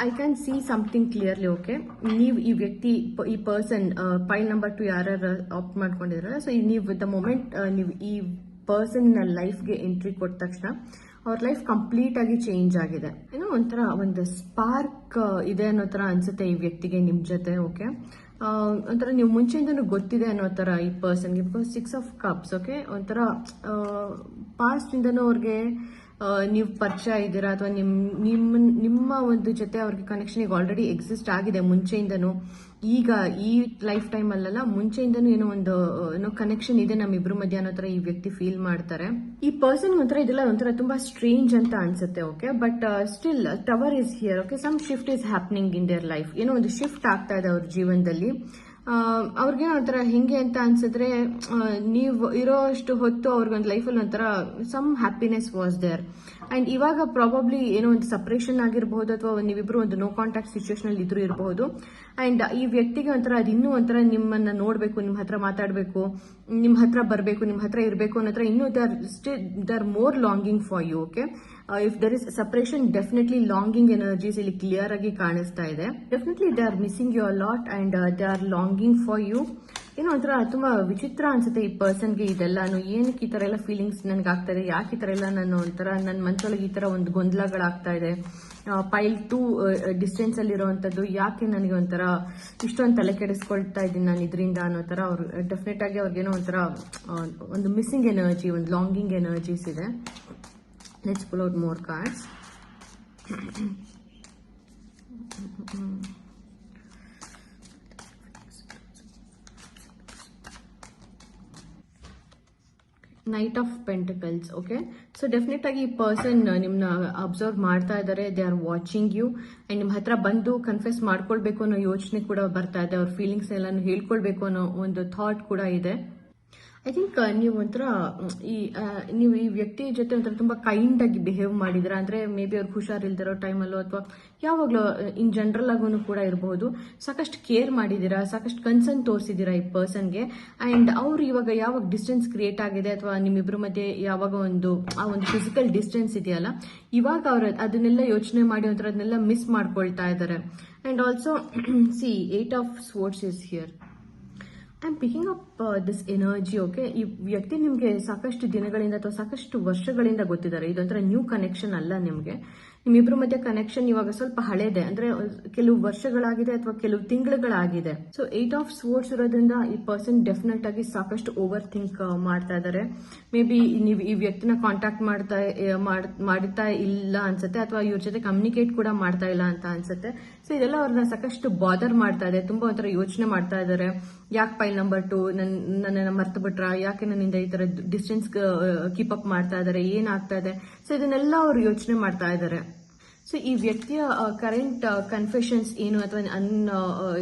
I can see something clearly. Okay, ನೀವು ಈ ವ್ಯಕ್ತಿ, ಈ ಪರ್ಸನ್ ಪೈಲ್ ನಂಬರ್ 2 ಯಾರ್ಯಾರು ಆಪ್ಟ್ ಮಾಡ್ಕೊಂಡಿದ್ರಲ್ಲ, ಸೊ ನೀವು ದ ಮೊಮೆಂಟ್ ನೀವು ಈ ಪರ್ಸನ್ ಲೈಫ್ಗೆ ಎಂಟ್ರಿ ಕೊಟ್ಟ ತಕ್ಷಣ ಅವ್ರ ಲೈಫ್ ಕಂಪ್ಲೀಟ್ ಆಗಿ ಚೇಂಜ್ ಆಗಿದೆ. ಏನೋ ಒಂಥರ ಒಂದು ಸ್ಪಾರ್ಕ್ ಇದೆ ಅನ್ನೋ ತರ ಅನ್ಸುತ್ತೆ ಈ ವ್ಯಕ್ತಿಗೆ ನಿಮ್ ಜೊತೆ. ಓಕೆ, ಒಂಥರ ನೀವು ಮುಂಚೆಯಿಂದನೂ ಗೊತ್ತಿದೆ ಅನ್ನೋ ತರ ಈ ಪರ್ಸನ್ಗೆ. Because 6 of Cups. ಓಕೆ, ಒಂಥರ ಪಾಸ್ಟ್ ಇಂದನೂ ಅವ್ರಿಗೆ ನೀವು ಪರಿಚಯ ಇದ್ದೀರಾ, ಅಥವಾ ನಿಮ್ಮ ಒಂದು ಜೊತೆ ಅವ್ರಿಗೆ ಕನೆಕ್ಷನ್ ಈಗ ಆಲ್ರೆಡಿ ಎಕ್ಸಿಸ್ಟ್ ಆಗಿದೆ ಮುಂಚೆಯಿಂದನೂ. ಈಗ ಈ ಲೈಫ್ ಟೈಮ್ ಅಲ್ಲ, ಮುಂಚೆಯಿಂದನೂ ಏನೋ ಕನೆಕ್ಷನ್ ಇದೆ ನಮ್ಮಿಬ್ರು ಮಧ್ಯ ಅನ್ನೋ ತರ ಈ ವ್ಯಕ್ತಿ ಫೀಲ್ ಮಾಡ್ತಾರೆ. ಈ ಪರ್ಸನ್ ಒಂಥರ ಇದೆಲ್ಲ ಒಂಥರ ತುಂಬಾ ಸ್ಟ್ರೇಂಜ್ ಅಂತ ಅನ್ಸುತ್ತೆ. Okay, but still tower is here. Okay, some shift is happening in their life. ಏನೋ ಒಂದು ಶಿಫ್ಟ್ ಆಗ್ತಾ ಇದೆ ಅವ್ರ ಜೀವನದಲ್ಲಿ. ಅವ್ರಿಗೇನೋ ಒಂಥರ ಹೆಂಗೆ ಅಂತ ಅನ್ಸಿದ್ರೆ, ನೀವು ಇರೋ ಅಷ್ಟು ಹೊತ್ತು ಅವ್ರಿಗೊಂದು ಲೈಫಲ್ಲಿ ಒಂಥರ some happiness was there. And ಇವಾಗ ಪ್ರಾಬಬ್ಲಿ ಏನೋ ಒಂದು ಸಪರೇಷನ್ ಆಗಿರಬಹುದು, ಅಥವಾ ನೀವಿಬ್ರು ಒಂದು ನೋ ಕಾಂಟ್ಯಾಕ್ಟ್ ಸಿಚುವೇಶನ್ ಅಲ್ಲಿ ಇದ್ರೂ ಇರಬಹುದು. ಅಂಡ್ ಈ ವ್ಯಕ್ತಿಗೆ ಒಂಥರ ಅದು ಇನ್ನೂ ಒಂಥರ ನಿಮ್ಮನ್ನ ನೋಡ್ಬೇಕು, ನಿಮ್ಮ ಹತ್ರ ಮಾತಾಡ್ಬೇಕು, ನಿಮ್ಮ ಹತ್ರ ಬರ್ಬೇಕು, ನಿಮ್ಮ ಹತ್ರ ಇರಬೇಕು ಅನ್ನೋ ಹತ್ರ ಇನ್ನೂ they are more longing for you. Okay, if there is separation, definitely longing energies ಇಲ್ಲಿ ಕ್ಲಿಯರ್ ಆಗಿ ಕಾಣಿಸ್ತಾ ಇದೆ. Definitely they are missing you a lot and they are longing for you. ಏನೋ ಒಂಥರ ತುಂಬಾ ವಿಚಿತ್ರ ಅನ್ಸುತ್ತೆ ಈ ಪರ್ಸನ್ಗೆ ಇದೆಲ್ಲಾನು. ಏನಕ್ಕೆ ಈ ತರ ಎಲ್ಲ ಫೀಲಿಂಗ್ಸ್ ನನ್ಗೆ ಆಗ್ತಾ ಇದೆ, ಯಾಕೆ ಈ ತರ ಎಲ್ಲ ನಾನು ಒಂಥರ ನನ್ನ ಮನಸ್ಸೊಳಗೆ ಈ ತರ ಒಂದು ಗೊಂದಲಗಳಾಗ್ತಾ ಇದೆ. ಪೈಲ್ 2 ಡಿಸ್ಟೆನ್ಸ್ ಅಲ್ಲಿ ಇರುವಂತದ್ದು ಯಾಕೆ ನನಗೆ ಒಂಥರ ಇಷ್ಟೊಂದು ತಲೆ ಕೆಡಿಸ್ಕೊಳ್ತಾ ಇದ್ದೀನಿ ನಾನು ಇದರಿಂದ ಅನ್ನೋ ತರ ಅವ್ರು ಡೆಫಿನೆಟ್ ಆಗಿ ಅವ್ರಿಗೇನೋ ಒಂಥರ ಒಂದು ಮಿಸ್ಸಿಂಗ್ ಎನರ್ಜಿ, ಒಂದು ಲಾಂಗಿಂಗ್ ಎನರ್ಜೀಸ್ ಇದೆ. Let's pull out more cards. Knight of pentacles. Okay, so definite ಆಗಿ ಈ ಪರ್ಸನ್ ನಿಮ್ನ ಅಬ್ಸರ್ವ್ ಮಾಡ್ತಾ ಇದ್ದಾರೆ. They are watching you and ನಿಮ್ಮ ಹತ್ರ ಬಂದು ಕನ್ಫೆಸ್ ಮಾಡ್ಕೊಳ್ಬೇಕು ಅನ್ನೋ ಯೋಚನೆ ಕೂಡ ಬರ್ತಾ ಇದೆ. ಅವ್ರ ಫೀಲಿಂಗ್ಸ್ ಎಲ್ಲಾನು ಹೇಳ್ಕೊಳ್ಬೇಕು ಅನ್ನೋ ಒಂದು ಥಾಟ್ ಕೂಡ ಇದೆ. ಐ ಥಿಂಕ್ ನೀವು ಒಂಥರ ನೀವು ಈ ವ್ಯಕ್ತಿ ಜೊತೆ ಒಂಥರ ತುಂಬಾ ಕೈಂಡ್ ಆಗಿ ಬಿಹೇವ್ ಮಾಡಿದ್ರ, ಅಂದ್ರೆ ಮೇ ಬಿ ಅವ್ರಿಗೆ ಹುಷಾರಿಲ್ದಿರೋ ಟೈಮಲ್ಲೋ ಅಥವಾ ಯಾವಾಗಲೂ ಇನ್ ಜನರಲ್ ಆಗೂ ಕೂಡ ಇರಬಹುದು, ಸಾಕಷ್ಟು ಕೇರ್ ಮಾಡಿದೀರಾ, ಸಾಕಷ್ಟು ಕನ್ಸರ್ನ್ ತೋರಿಸಿದೀರಾ ಈ ಪರ್ಸನ್ಗೆ. ಅಂಡ್ ಅವ್ರು ಇವಾಗ ಯಾವಾಗ ಡಿಸ್ಟೆನ್ಸ್ ಕ್ರಿಯೇಟ್ ಆಗಿದೆ ಅಥವಾ ನಿಮ್ಮಿಬ್ರ ಮಧ್ಯೆ ಯಾವಾಗ ಒಂದು ಫಿಸಿಕಲ್ ಡಿಸ್ಟೆನ್ಸ್ ಇದೆಯಲ್ಲ, ಇವಾಗ ಅವ್ರು ಅದನ್ನೆಲ್ಲ ಯೋಚನೆ ಮಾಡಿ ಒಂಥರ ಅದನ್ನೆಲ್ಲ ಮಿಸ್ ಮಾಡ್ಕೊಳ್ತಾ ಇದ್ದಾರೆ. And also see 8 of swords is here. I am picking up this energy. Okay, ಈ ವ್ಯಕ್ತಿ ನಿಮಗೆ ಸಾಕಷ್ಟು ದಿನಗಳಿಂದ ಅಥವಾ ಸಾಕಷ್ಟು ವರ್ಷಗಳಿಂದ ಗೊತ್ತಿದ್ದಾರೆ. ಇದೊಂಥರ ನ್ಯೂ ಕನೆಕ್ಷನ್ ಅಲ್ಲ ನಿಮಗೆ. ನಿಮ್ಮಿಬ್ರ ಮಧ್ಯೆ ಕನೆಕ್ಷನ್ ಇವಾಗ ಸ್ವಲ್ಪ ಹಳೇದೆ, ಅಂದ್ರೆ ಕೆಲವು ವರ್ಷಗಳಾಗಿದೆ ಅಥವಾ ಕೆಲವು ತಿಂಗಳುಗಳಾಗಿದೆ. ಸೊ 8 ಆಫ್ ಸ್ವೋರ್ಡ್ಸ್ ಇರೋದ್ರಿಂದ ಈ ಪರ್ಸನ್ ಡೆಫಿನೆಟ್ ಆಗಿ ಸಾಕಷ್ಟು ಓವರ್ ಥಿಂಕ್ ಮಾಡ್ತಾ ಇದ್ದಾರೆ. ಮೇ ಬಿ ನೀವು ಈ ವ್ಯಕ್ತಿನ ಕಾಂಟ್ಯಾಕ್ಟ್ ಮಾಡ್ತಾ ಇಲ್ಲ ಅನ್ಸುತ್ತೆ, ಅಥವಾ ಇವ್ರ ಜೊತೆ ಕಮ್ಯುನಿಕೇಟ್ ಕೂಡ ಮಾಡ್ತಾ ಇಲ್ಲ ಅಂತ ಅನ್ಸುತ್ತೆ. ಸೊ ಇದೆಲ್ಲ ಅವ್ರನ್ನ ಸಾಕಷ್ಟು ಬಾದರ್ ಮಾಡ್ತಾ ಇದೆ, ತುಂಬಾ ಒಂಥರ ಯೋಚನೆ ಮಾಡ್ತಾ ಇದ್ದಾರೆ. ಯಾಕೆ ಫೈಲ್ ನಂಬರ್ 2 ನನ್ನನ್ನು ಮರ್ತು ಬಿಟ್ರ, ಯಾಕೆ ನನ್ನಿಂದ ಈ ತರ ಡಿಸ್ಟೆನ್ಸ್ ಕೀಪ್ ಅಪ್ ಮಾಡ್ತಾ ಇದ್ದಾರೆ, ಏನಾಗ್ತಾ ಇದೆ. ಸೊ ಇದನ್ನೆಲ್ಲ ಅವ್ರು ಯೋಚನೆ ಮಾಡ್ತಾ ಇದ್ದಾರೆ. ಸೊ ಈ ವ್ಯಕ್ತಿಯ ಕರೆಂಟ್ ಕನ್ಫೆಷನ್ಸ್ ಏನು ಅಥವಾ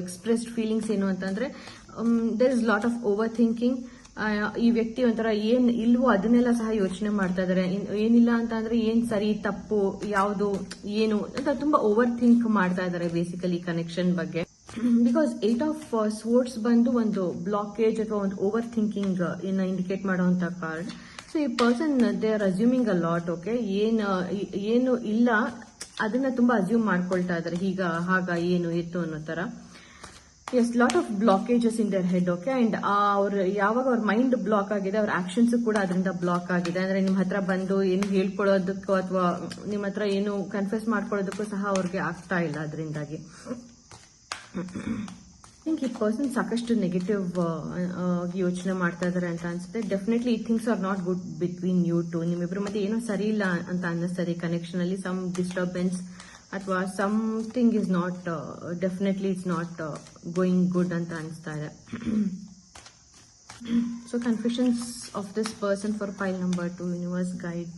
ಎಕ್ಸ್ಪ್ರೆಸ್ಡ್ ಫೀಲಿಂಗ್ಸ್ ಏನು ಅಂತಂದ್ರೆ, there is lot of over thinking. ಈ ವ್ಯಕ್ತಿ ಒಂಥರ ಏನ್ ಇಲ್ವೋ ಅದನ್ನೆಲ್ಲ ಸಹ ಯೋಚನೆ ಮಾಡ್ತಾ ಇದ್ದಾರೆ. ಏನಿಲ್ಲ ಅಂತ ಅಂದ್ರೆ ಏನ್ ಸರಿ ತಪ್ಪು ಯಾವುದು ಏನು ಅಂತ ತುಂಬಾ ಓವರ್ ಥಿಂಕ್ ಮಾಡ್ತಾ ಇದ್ದಾರೆ ಬೇಸಿಕಲಿ ಕನೆಕ್ಷನ್ ಬಗ್ಗೆ. ಬಿಕಾಸ್ 8 ಆಫ್ ಸ್ವೋರ್ಡ್ಸ್ ಬಂದು ಒಂದು ಬ್ಲಾಕೇಜ್ ಅಥವಾ ಒಂದು ಓವರ್ ಥಿಂಕಿಂಗ್ ಇಂಡಿಕೇಟ್ ಮಾಡುವಂತ ಕಾರ್ಡ್. ಸೊ ಈ person they R assuming a lot. Okay, ಏನು ಇಲ್ಲ ಅದನ್ನ ತುಂಬಾ ಅಸ್ಯೂಮ್ ಮಾಡ್ಕೊಳ್ತಾ ಇದ್ದಾರೆ, ಹೀಗ ಹಾಗ ಏನು ಎತ್ತು ಅನ್ನೋ ತರ. Yes, lot of blockages in their head. Okay, and ಯಾವಾಗ ಅವ್ರ ಮೈಂಡ್ ಬ್ಲಾಕ್ ಆಗಿದೆ, ಅವ್ರ ಆಕ್ಷನ್ಸ್ ಕೂಡ ಅದರಿಂದ ಬ್ಲಾಕ್ ಆಗಿದೆ. ಅಂದ್ರೆ ನಿಮ್ ಹತ್ರ ಬಂದು ಏನು ಹೇಳ್ಕೊಳ್ಳೋದಕ್ಕೂ ಅಥವಾ ನಿಮ್ಮ ಹತ್ರ ಏನು ಕನ್ಫೆಸ್ ಮಾಡ್ಕೊಳ್ಳೋದಕ್ಕೂ ಸಹ ಅವ್ರಿಗೆ ಆಗ್ತಾ ಇಲ್ಲ ಅದರಿಂದಾಗಿ. ಥಿಂಕ್ ಈ ಪರ್ಸನ್ ಸಾಕಷ್ಟು ನೆಗೆಟಿವ್ ಯೋಚನೆ ಮಾಡ್ತಾ ಇದಾರೆ ಅಂತ ಅನ್ಸುತ್ತೆ. Definitely things are not good between you two. ನಿಮ್ಮಿಬ್ರ ಮಧ್ಯೆ ಏನೋ ಸರಿ ಇಲ್ಲ ಅಂತ ಅನ್ನಿಸ್ತದೆ ಕನೆಕ್ಷನ್ ಅಲ್ಲಿ. ಸಮ್ ಡಿಸ್ಟರ್ಬೆನ್ಸ್ ಅಥವಾ something is not definitely it's not going good ಅಂತ ಅನಿಸ್ತಾ ಇದೆ. So confusions of this person for pile number 2. Universe guide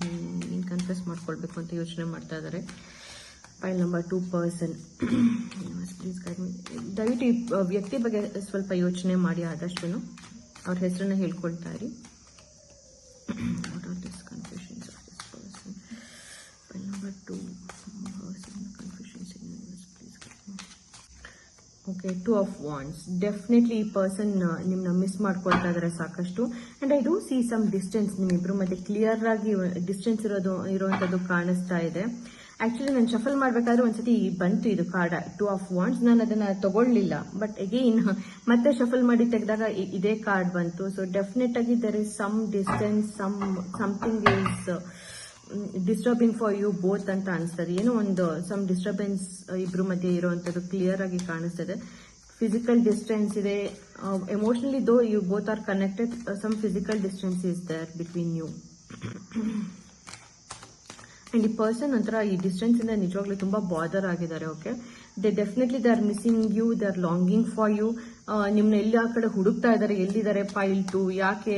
me, confuse ಮಾಡ್ಕೊಳ್ಬೇಕು ಅಂತ ಯೋಚನೆ ಮಾಡ್ತಾ ಇದ್ದಾರೆ. Pile number 2 person, please guide me. ದಯವಿಟ್ಟು ಈ ವ್ಯಕ್ತಿ ಬಗ್ಗೆ ಸ್ವಲ್ಪ ಯೋಚನೆ ಮಾಡಿ ಆದಷ್ಟು. ಅವ್ರ ಹೆಸರನ್ನ ಹೇಳ್ಕೊಳ್ತಾ ಇರಿ. What are this confusions of this person? Pile number 2 confusions in universe, please guide me. Okay, 2 of wands. Definitely ಈ ಪರ್ಸನ್ ನಿಮ್ನ ಮಿಸ್ ಮಾಡ್ಕೊಳ್ತಾ ಇದ್ದಾರೆ ಸಾಕಷ್ಟು. And I do see some distance. ನಿಮ್ಮಿಬ್ರು ಮತ್ತೆ ಕ್ಲಿಯರ್ ಆಗಿ ಡಿಸ್ಟೆನ್ಸ್ ಇರುವಂತದ್ದು ಕಾಣಿಸ್ತಾ ಇದೆ. ಆಕ್ಚುಲಿ ನಾನು ಶಫಲ್ ಮಾಡ್ಬೇಕಾದ್ರೆ ಒಂದ್ಸತಿ ಬಂತು ಇದು ಕಾರ್ಡ್ 2 ಆಫ್ ವಾಂಡ್ಸ್. ನಾನು ಅದನ್ನ ತಗೊಳ್ಳಿಲ್ಲ, ಬಟ್ ಅಗೈನ್ ಮತ್ತೆ ಶಫಲ್ ಮಾಡಿ ತೆಗೆದಾಗ ಇದೇ ಕಾರ್ಡ್ ಬಂತು. ಸೊ ಡೆಫಿನೆಟ್ ಆಗಿ there is some distance, something is disturbing for you both ಅಂತ ಅನಿಸ್ತದೆ. ಏನೋ ಒಂದು ಸಮ್ ಡಿಸ್ಟರ್ಬೆನ್ಸ್ ಇಬ್ರು ಮಧ್ಯೆ ಇರುವಂತದ್ದು ಕ್ಲಿಯರ್ ಆಗಿ ಕಾಣಿಸ್ತದೆ. ಫಿಸಿಕಲ್ ಡಿಸ್ಟೆನ್ಸ್ ಇದೆ. Emotionally though you both are connected, some physical distance is there between you. And ಈ ಪರ್ಸನ್ ಒಂಥರ ಈ ಡಿಸ್ಟೆನ್ಸ್ ಇಂದ ನಿಜವಾಗ್ಲೂ ತುಂಬಾ ಬಾದರ್ ಆಗಿದ್ದಾರೆ. Okay, they definitely they are missing you, they are longing for you. ನಿಮ್ನ ಎಲ್ಲಿ ಆ ಕಡೆ ಹುಡುಕ್ತಾ ಇದ್ದಾರೆ, ಎಲ್ಲಿದ್ದಾರೆ ಫೈಲ್ 2, ಯಾಕೆ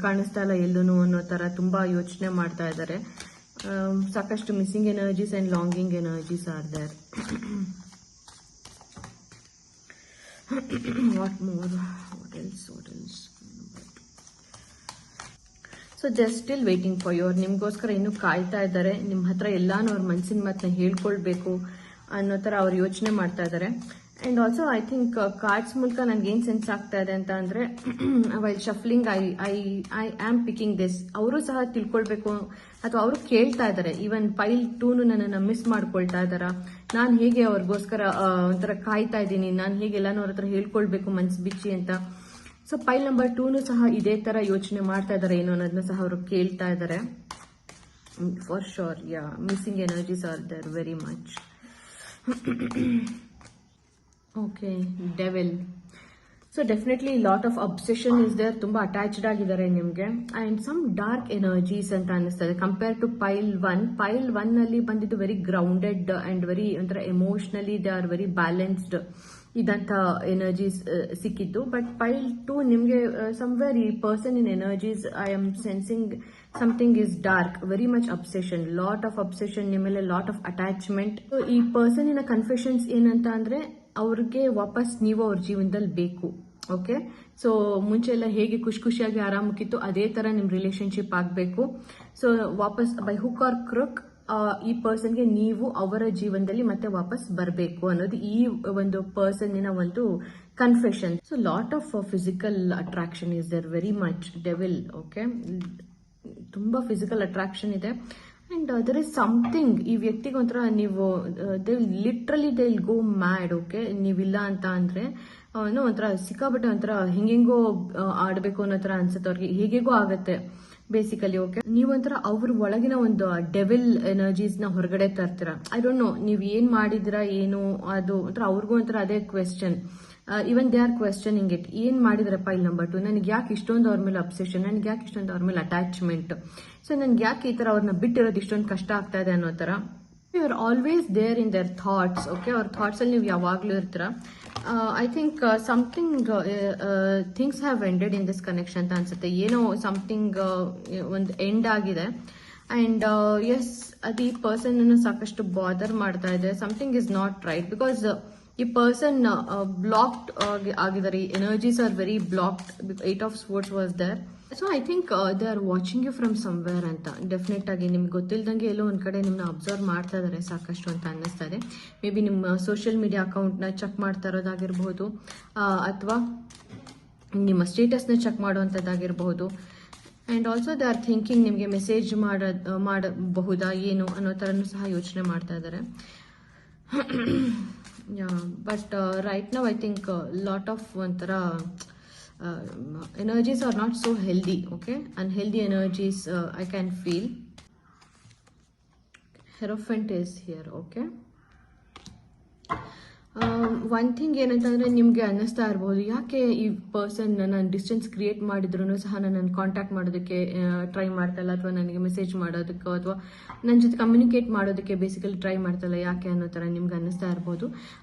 ಕಾಣಿಸ್ತಾ ಇಲ್ಲ ಎಲ್ಲೂ ಅನ್ನೋ ತರ ತುಂಬಾ ಯೋಚನೆ ಮಾಡ್ತಾ ಇದ್ದಾರೆ. ಸಾಕಷ್ಟು missing energies and longing energies are there. What more, what else? So just still waiting for you. ಅವ್ರು ನಿಮ್ಗೋಸ್ಕರ ಇನ್ನೂ ಕಾಯ್ತಾ ಇದ್ದಾರೆ. ನಿಮ್ಮ ಹತ್ರ ಎಲ್ಲಾನು ಅವ್ರ ಮನಸ್ಸಿನ ಮಾತನ್ನ ಹೇಳ್ಕೊಳ್ಬೇಕು ಅನ್ನೋ ತರ ಅವ್ರು ಯೋಚನೆ ಮಾಡ್ತಾ ಇದ್ದಾರೆ. And also I think cards ಮೂಲಕ ನನ್ಗೆ ಏನ್ ಸೆನ್ಸ್ ಆಗ್ತಾ ಇದೆ ಅಂತ ಅಂದ್ರೆ, while shuffling I am picking this. ಅವರು ಸಹ ತಿಳ್ಕೊಳ್ಬೇಕು ಅಥವಾ ಅವರು ಕೇಳ್ತಾ ಇದ್ದಾರೆ, ಈವನ್ ಫೈಲ್ 2 ನನ್ನನ್ನು ಮಿಸ್ ಮಾಡ್ಕೊಳ್ತಾ ಇದ್ದಾರಾ, ನಾನು ಹೇಗೆ ಅವ್ರಿಗೋಸ್ಕರ ಒಂಥರ ಕಾಯ್ತಾ ಇದ್ದೀನಿ, ನಾನು ಹೇಗೆ ಎಲ್ಲಾನು ಅವ್ರ ಹತ್ರ ಹೇಳ್ಕೊಳ್ಬೇಕು ಮನ್ಸು ಬಿಚ್ಚಿ ಅಂತ. ಸೊ ಫೈಲ್ ನಂಬರ್ 2 ಸಹ ಇದೇ ತರ ಯೋಚನೆ ಮಾಡ್ತಾ ಇದ್ದಾರೆ ಏನೋ ಅನ್ನೋದನ್ನ ಸಹ ಅವರು ಕೇಳ್ತಾ ಇದ್ದಾರೆ. For sure, yeah, missing energies are there very much. Okay, devil. So definitely lot of obsession is there. ತುಂಬಾ ಅಟ್ಯಾಚ್ಡ್ ಆಗಿದ್ದಾರೆ ನಿಮ್ಗೆ. ಅಂಡ್ ಸಮ್ ಡಾರ್ಕ್ ಎನರ್ಜೀಸ್ ಅಂತ ಅನಿಸ್ತದೆ ಕಂಪೇರ್ ಟು ಫೈಲ್ 1. ಫೈಲ್ 1 ನಲ್ಲಿ ಬಂದಿದ್ದು ವೆರಿ ಗ್ರೌಂಡೆಡ್ ಅಂಡ್ ವೆರಿ ಒಂಥರ emotionally they are very balanced. ಇದಂತ ಎನರ್ಜೀಸ್ ಸಿಕ್ಕಿದ್ದು. ಬಟ್ ಪೈಲ್ 2 ನಿಮಗೆ ಸಮ್ವೇರ್ ಈ person in energies I am sensing something is dark, very much obsession, lot of obsession, ನಿಮ್ಮೇಲೆ ಲಾಟ್ ಆಫ್ ಅಟ್ಯಾಚ್ಮೆಂಟ್. ಈ ಪರ್ಸನ್ ಇನ ಕನ್ಫೆಷನ್ಸ್ ಏನಂತ ಅಂದ್ರೆ ಅವ್ರಿಗೆ ವಾಪಸ್ ನೀವು ಅವ್ರ ಜೀವನದಲ್ಲಿ ಬೇಕು. ಓಕೆ, ಸೊ ಮುಂಚೆ ಎಲ್ಲ ಹೇಗೆ ಖುಷಿಯಾಗಿ ಆರಾಮಕ್ಕಿತ್ತು ಅದೇ ತರ ನಿಮ್ ರಿಲೇಶನ್ಶಿಪ್ ಆಗ್ಬೇಕು. ಸೊ ವಾಪಸ್ ಬೈ ಹುಕ್ ಆರ್ ಕ್ರಕ್ ಈ ಪರ್ಸನ್ಗೆ ನೀವು ಅವರ ಜೀವನದಲ್ಲಿ ಮತ್ತೆ ವಾಪಸ್ ಬರಬೇಕು ಅನ್ನೋದು ಈ ಒಂದು ಪರ್ಸನ್ನಿನ ಒಂದು confession. So lot of physical attraction is there, very much devil. Okay, ತುಂಬಾ ಫಿಸಿಕಲ್ ಅಟ್ರಾಕ್ಷನ್ ಇದೆ. ಅಂಡ್ ದರ್ ಇಸ್ ಸಮಥಿಂಗ್, ಈ ವ್ಯಕ್ತಿಗೆ ಒಂಥರ ನೀವು they literally they will go mad. Okay, ನೀವಿಲ್ಲ ಅಂತ ಅಂದ್ರೆ ಒಂಥರ ಸಿಕ್ಕಾಬಟ್ಟೆ ಒಂಥರ ಹಿಂಗೆಂಗೋ ಆಡ್ಬೇಕು ಅನ್ನೋ ತರ ಅನ್ಸುತ್ತೆ ಅವ್ರಿಗೆ, ಹೇಗೇಗೋ ಆಗತ್ತೆ ಬೇಸಿಕಲಿ. ಓಕೆ, ನೀವೊಂಥರ ಅವ್ರ ಒಳಗಿನ ಒಂದು ಡೆವಿಲ್ ಎನರ್ಜೀಸ್ ನ ಹೊರಗಡೆ ತರ್ತೀರಾ. ಐ ಡೋಂಟ್ ನೋ ನೀವ್ ಏನ್ ಮಾಡಿದಿರಾ ಏನು, ಅದು ಒಂಥರ ಅವ್ರಿಗೂ ಒಂಥರ ಅದೇ question. Even they are questioning it, ಏನ್ ಮಾಡಿದ್ರೆ ಪೈಲ್ ನಂಬರ್ 2, ನನಗೆ ಯಾಕೆ ಇಷ್ಟೊಂದು ಅವ್ರ ಮೇಲೆ ಅಬ್ಸೆಷನ್, ನನಗೆ ಯಾಕೆ ಇಷ್ಟೊಂದು ಅವ್ರ ಮೇಲೆ ಅಟ್ಯಾಚ್ಮೆಂಟ್, ಸೊ ನನ್ಗೆ ಯಾಕೆ ಈ ತರ ಅವ್ರನ್ನ ಬಿಟ್ಟಿರೋದು ಇಷ್ಟೊಂದು ಕಷ್ಟ ಆಗ್ತಾ ಇದೆ ಅನ್ನೋ ತರ. You are always there in their thoughts. Okay, ಅವ್ರ ಥಾಟ್ಸ್ ಅಲ್ಲಿ ನೀವು ಯಾವಾಗ್ಲೂ ಇರ್ತೀರಾ. I think something things have ended in this connection ಅಂತ ಅನ್ಸುತ್ತೆ. ಏನೋ ಸಮಥಿಂಗ್ ಒಂದು ಎಂಡ್ ಆಗಿದೆ. ಅಂಡ್ ಎಸ್, ಅದು ಈ ಪರ್ಸನ್ ಅನ್ನು ಸಾಕಷ್ಟು ಬಾದರ್ ಮಾಡ್ತಾ ಇದೆ. Something is not right because ಈ ಪರ್ಸನ್ ಬ್ಲಾಕ್ಡ್ ಆಗಿದ್ದಾರೆ. Energies are very blocked. 8 of swords was there. So I think they are watching you from somewhere ಅಂತ. ಡೆಫಿನೆಟ್ ಆಗಿ ನಿಮ್ಗೆ ಗೊತ್ತಿಲ್ದಂಗೆ ಎಲ್ಲೋ ಒಂದ್ ಕಡೆ ನಿಮ್ನ ಅಬ್ಸರ್ವ್ ಮಾಡ್ತಾ ಇದಾರೆ ಸಾಕಷ್ಟು ಅಂತ ಅನ್ನಿಸ್ತಾ ಇದೆ. ಮೇ ಬಿ ನಿಮ್ಮ ಸೋಷಿಯಲ್ ಮೀಡಿಯಾ ಅಕೌಂಟ್ ನ ಚೆಕ್ ಮಾಡ್ತಾ ಇರೋದಾಗಿರ್ಬಹುದು, ಅಥವಾ ನಿಮ್ಮ ಸ್ಟೇಟಸ್ ನ ಚೆಕ್ ಮಾಡುವಂತದ್ದಾಗಿರಬಹುದು. And also they are thinking ನಿಮ್ಗೆ ಮೆಸೇಜ್ ಮಾಡಬಹುದಾ ಏನು ಅನ್ನೋ ತರನು ಸಹ ಯೋಚನೆ ಮಾಡ್ತಾ ಇದ್ದಾರೆ. But right now I think lot of ಒಂಥರ energies are not so healthy. Okay, unhealthy energies I can feel. Hierophant is here. Okay, one thing ಏನಂತಂದ್ರೆ ನಿಮ್ಗೆ ಅನ್ನಿಸ್ತಾ ಇರ್ಬೋದು, ಯಾಕೆ ಈ ಪರ್ಸನ್ ನಾನು ಡಿಸ್ಟೆನ್ಸ್ ಕ್ರಿಯೇಟ್ ಮಾಡಿದ್ರು ಸಹ ನನ್ನನ್ನು ಕಾಂಟ್ಯಾಕ್ಟ್ ಮಾಡೋದಕ್ಕೆ ಟ್ರೈ ಮಾಡ್ತಲ್ಲ, ಅಥವಾ ನನಗೆ ಮೆಸೇಜ್ ಮಾಡೋದಕ್ಕೆ ಅಥವಾ ನನ್ನ ಜೊತೆ ಕಮ್ಯುನಿಕೇಟ್ ಮಾಡೋದಕ್ಕೆ ಬೇಸಿಕಲಿ ಟ್ರೈ ಮಾಡ್ತಲ್ಲ, ಯಾಕೆ ಅನ್ನೋ ತರ ನಿಮ್ಗೆ ಅನ್ನಿಸ್ತಾ ಇರ್ಬೋದು.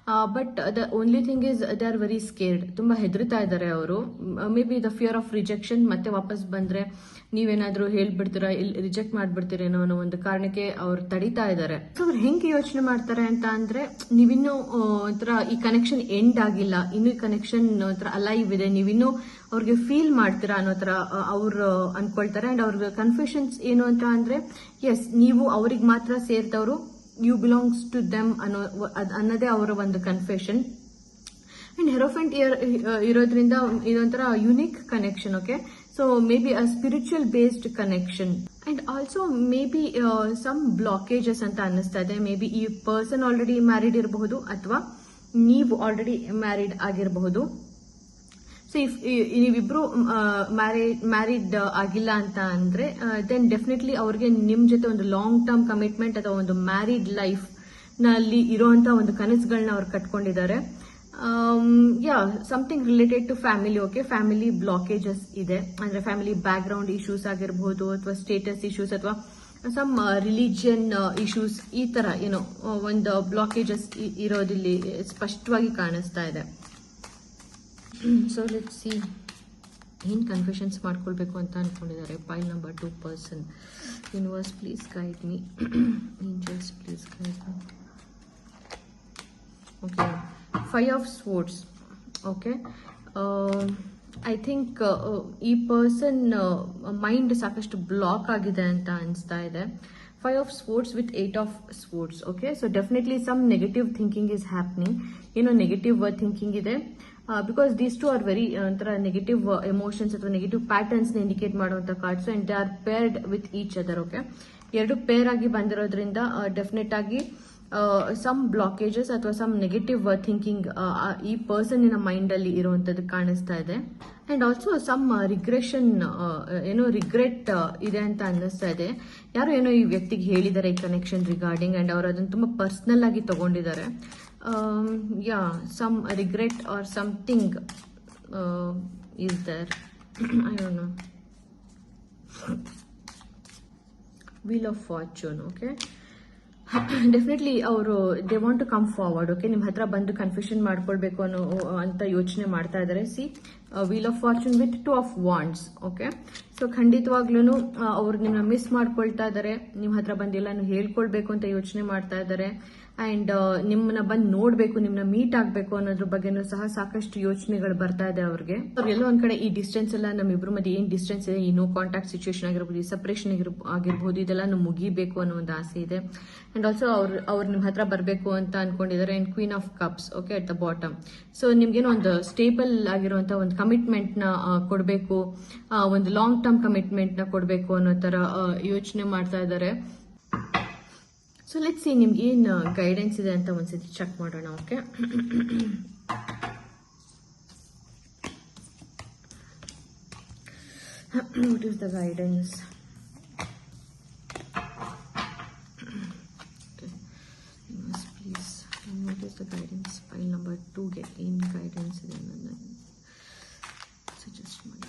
But the only thing is they are very scared. ತುಂಬಾ ಹೆದರ್ತಾ ಇದ್ದಾರೆ ಅವರು. May be the fear of rejection, ಮತ್ತೆ ವಾಪಸ್ ಬಂದ್ರೆ ನೀವೇನಾದ್ರೂ ಹೇಳ್ಬಿಡ್ತೀರಾ, ಇಲ್ಲಿ ರಿಜೆಕ್ಟ್ ಮಾಡ್ಬಿಡ್ತೀರೇನೋ ಅನ್ನೋ ಒಂದು ಕಾರಣಕ್ಕೆ ಅವ್ರು ತಡೀತಾ ಇದ್ದಾರೆ. ಸೊ ಅವ್ರು ಹೆಂಗೆ ಯೋಚನೆ ಮಾಡ್ತಾರೆ ಅಂತ ಅಂದ್ರೆ, ನೀವಿನ್ನೂ ಒಂಥರ ಈ ಕನೆಕ್ಷನ್ ಎಂಡ್ ಆಗಿಲ್ಲ, ಇನ್ನು ಈ ಕನೆಕ್ಷನ್ ಒಂಥರ ಅಲೈವ್ ಇದೆ, ನೀವಿನ್ನೂ ಅವ್ರಿಗೆ ಫೀಲ್ ಮಾಡ್ತೀರಾ ಅನ್ನೋ ತರ ಅವ್ರು ಅನ್ಕೊಳ್ತಾರೆ. ಅಂಡ್ ಅವ್ರಿಗೆ ಕನ್ಫ್ಯೂಷನ್ಸ್ ಏನು ಅಂತ ಅಂದ್ರೆ, ಎಸ್ ನೀವು ಅವ್ರಿಗೆ ಮಾತ್ರ ಸೇರಿದವರು, ಯು ಬಿಲಾಂಗ್ಸ್ ಟು ದೆಮ್ ಅನ್ನೋದೇ ಅವರ ಒಂದು ಕನ್ಫೆಷನ್. ಅಂಡ್ ಹೆರೋಫೆಂಟ್ ಇರೋದ್ರಿಂದ ಇದೊಂಥರ unique connection. Okay, so maybe a spiritual based connection. And also maybe some blockages ಅಂತ ಅನ್ನಿಸ್ತಾ ಇದೆ. ಮೇ ಬಿ ಈ ಪರ್ಸನ್ ಆಲ್ರೆಡಿ ಮ್ಯಾರಿಡ್ ಇರಬಹುದು, ಅಥವಾ ನೀವು ಆಲ್ರೆಡಿ ಮ್ಯಾರಿಡ್ ಆಗಿರಬಹುದು. ಸೊ ಇಫ್ ನೀವಿಬ್ರು ಮ್ಯಾರಿಡ್ ಆಗಿಲ್ಲ ಅಂತ ಅಂದ್ರೆ, ದೆನ್ ಡೆಫಿನೆಟ್ಲಿ ಅವ್ರಿಗೆ ನಿಮ್ ಜೊತೆ ಒಂದು ಲಾಂಗ್ ಟರ್ಮ್ ಕಮಿಟ್ಮೆಂಟ್ ಅಥವಾ ಒಂದು ಮ್ಯಾರಿಡ್ ಲೈಫ್ ನಲ್ಲಿ ಇರುವಂತ ಒಂದು ಕನಸುಗಳನ್ನ ಅವ್ರು ಕಟ್ಕೊಂಡಿದ್ದಾರೆ. Something related to family. Okay, family blockages ಇದೆ ಅಂದ್ರೆ ಫ್ಯಾಮಿಲಿ ಬ್ಯಾಕ್ ಗ್ರೌಂಡ್ ಇಶ್ಯೂಸ್ ಆಗಿರಬಹುದು, ಅಥವಾ ಸ್ಟೇಟಸ್ ಇಶ್ಯೂಸ್, ಅಥವಾ ಸಮ್ ರಿಲಿಜಿಯನ್ ಇಶ್ಯೂಸ್, ಈ ತರ ಏನೋ ಒಂದು ಬ್ಲಾಕೇಜಸ್ ಇರೋದಿಲ್ಲಿ ಸ್ಪಷ್ಟವಾಗಿ ಕಾಣಿಸ್ತಾ ಇದೆ. ಸೊ ಲೆಟ್ಸ್ ಸಿ ಏನ್ ಕನ್ಫ್ಯೂಷನ್ಸ್ ಮಾಡ್ಕೊಳ್ಬೇಕು ಅಂತ ಅನ್ಕೊಂಡಿದ್ದಾರೆ pile number 2 person. Universe please guide me, angels please guide me. Okay, 5 of swords. Okay, I think ಈ ಪರ್ಸನ್ ಮೈಂಡ್ ಸಾಕಷ್ಟು ಬ್ಲಾಕ್ ಆಗಿದೆ ಅಂತ ಅನಿಸ್ತಾ ಇದೆ. 5 of swords with 8 of swords. Okay, so definitely some negative thinking is happening. ಏನೋ ನೆಗೆಟಿವ್ ಥಿಂಕಿಂಗ್ ಇದೆ, because these two are very ಒಂಥರ ನೆಗೆಟಿವ್ ಎಮೋಷನ್ಸ್ ಅಥವಾ ನೆಗೆಟಿವ್ ಪ್ಯಾಟರ್ನ್ಸ್ ನ ಇಂಡಿಕೇಟ್ ಮಾಡುವಂತ cards. And they are paired with each other. Okay, ಎರಡು ಪೇರ್ ಆಗಿ ಬಂದಿರೋದ್ರಿಂದ ಡೆಫಿನೆಟ್ ಆಗಿ ಸಮ್ ಬ್ಲಾಕೇಜಸ್ ಅಥವಾ ಸಮ್ ನೆಗೆಟಿವ್ ಥಿಂಕಿಂಗ್ ಈ ಪರ್ಸನ್ ಮೈಂಡ್ ಅಲ್ಲಿ ಇರುವಂತದ್ದು ಕಾಣಿಸ್ತಾ ಇದೆ. ಅಂಡ್ ಆಲ್ಸೋ ಸಮ್ ರಿಗ್ರೆಷನ್, ಏನೋ ರಿಗ್ರೆಟ್ ಇದೆ ಅಂತ ಅನ್ನಿಸ್ತಾ ಇದೆ. ಯಾರೋ ಏನೋ ಈ ವ್ಯಕ್ತಿಗೆ ಹೇಳಿದ್ದಾರೆ ಈ ಕನೆಕ್ಷನ್ ರಿಗಾರ್ಡಿಂಗ್, ಅಂಡ್ ಅವರು ಅದನ್ನು ತುಂಬಾ ಪರ್ಸನಲ್ ಆಗಿ ತಗೊಂಡಿದ್ದಾರೆ. Some regret or something is there, I don't know. Wheel of fortune. Okay, definitely ಅವರು they want to come forward. Okay, ನಿಮ್ಮ ಹತ್ರ ಬಂದು ಕನ್ಫ್ಯೂಷನ್ ಮಾಡ್ಕೊಳ್ಬೇಕು ಅನ್ನೋ ಅಂತ ಯೋಚನೆ ಮಾಡ್ತಾ ಇದ್ದಾರೆ. C wheel of fortune with 2 of wands. Okay, so ಖಂಡಿತವಾಗ್ಲೂ ಅವ್ರು ನಿಮ್ಮನ್ನ ಮಿಸ್ ಮಾಡ್ಕೊಳ್ತಾ ಇದ್ದಾರೆ. ನಿಮ್ಮ ಹತ್ರ ಬಂದು ಎಲ್ಲಾನು ಹೇಳ್ಕೊಳ್ಬೇಕು ಅಂತ ಯೋಚನೆ ಮಾಡ್ತಾ ಇದ್ದಾರೆ. ಅಂಡ್ ನಿಮ್ಮನ್ನ ಬಂದು ನೋಡ್ಬೇಕು, ನಿಮ್ಮನ್ನ ಮೀಟ್ ಆಗ್ಬೇಕು ಅನ್ನೋದ್ರ ಬಗ್ಗೆನೂ ಸಹ ಸಾಕಷ್ಟು ಯೋಚನೆಗಳು ಬರ್ತಾ ಇದೆ ಅವ್ರಿಗೆ. ಎಲ್ಲೋ ಒಂದ್ ಕಡೆ ಈ ಡಿಸ್ಟೆನ್ಸ್ ಎಲ್ಲ ನಮ್ಮಿಬ್ರು ಮಧ್ಯೆ ಏನ್ ಡಿಸ್ಟೆನ್ಸ್ ಇದೆ, ಈ ನೋ ಕಾಂಟ್ಯಾಕ್ಟ್ ಸಿಚುವೇಶನ್ ಆಗಿರ್ಬೋದು, ಸಪರೇಷನ್ ಆಗಿರ್ಬೋದು, ಇದೆಲ್ಲ ಮುಗಿಬೇಕು ಅನ್ನೋ ಒಂದು ಆಸೆ ಇದೆ. ಅಂಡ್ ಆಲ್ಸೋ ಅವ್ರು ನಿಮ್ ಹತ್ರ ಬರಬೇಕು ಅಂತ ಅನ್ಕೊಂಡಿದ್ದಾರೆ. And queen of cups, okay, at the bottom. So ನಿಮ್ಗೇನೋ ಒಂದು ಸ್ಟೇಬಲ್ ಆಗಿರುವಂತ ಒಂದು ಕಮಿಟ್ಮೆಂಟ್ ನ ಕೊಡಬೇಕು, ಒಂದು ಲಾಂಗ್ ಟರ್ಮ್ ಕಮಿಟ್ಮೆಂಟ್ ನ ಕೊಡಬೇಕು ಅನ್ನೋ ತರ ಯೋಚನೆ ಮಾಡ್ತಾ ಇದ್ದಾರೆ. ಸೊ ಲೆಟ್ಸ್ ಸಿ ನಿಮ್ಗೆ ಏನ್ ಗೈಡೆನ್ಸ್ ಇದೆ ಅಂತ ಒಂದ್ಸತಿ ಚೆಕ್ ಮಾಡೋಣ. Okay, what is the guidance? Please what is the guidance? Pile number 2ಗೆ ಏನ್ ಗೈಡೆನ್ಸ್ ಇದೆ ಅನ್ನೋದನ್ನ ಸಜೆಸ್ಟ್ ಮಾಡಿ.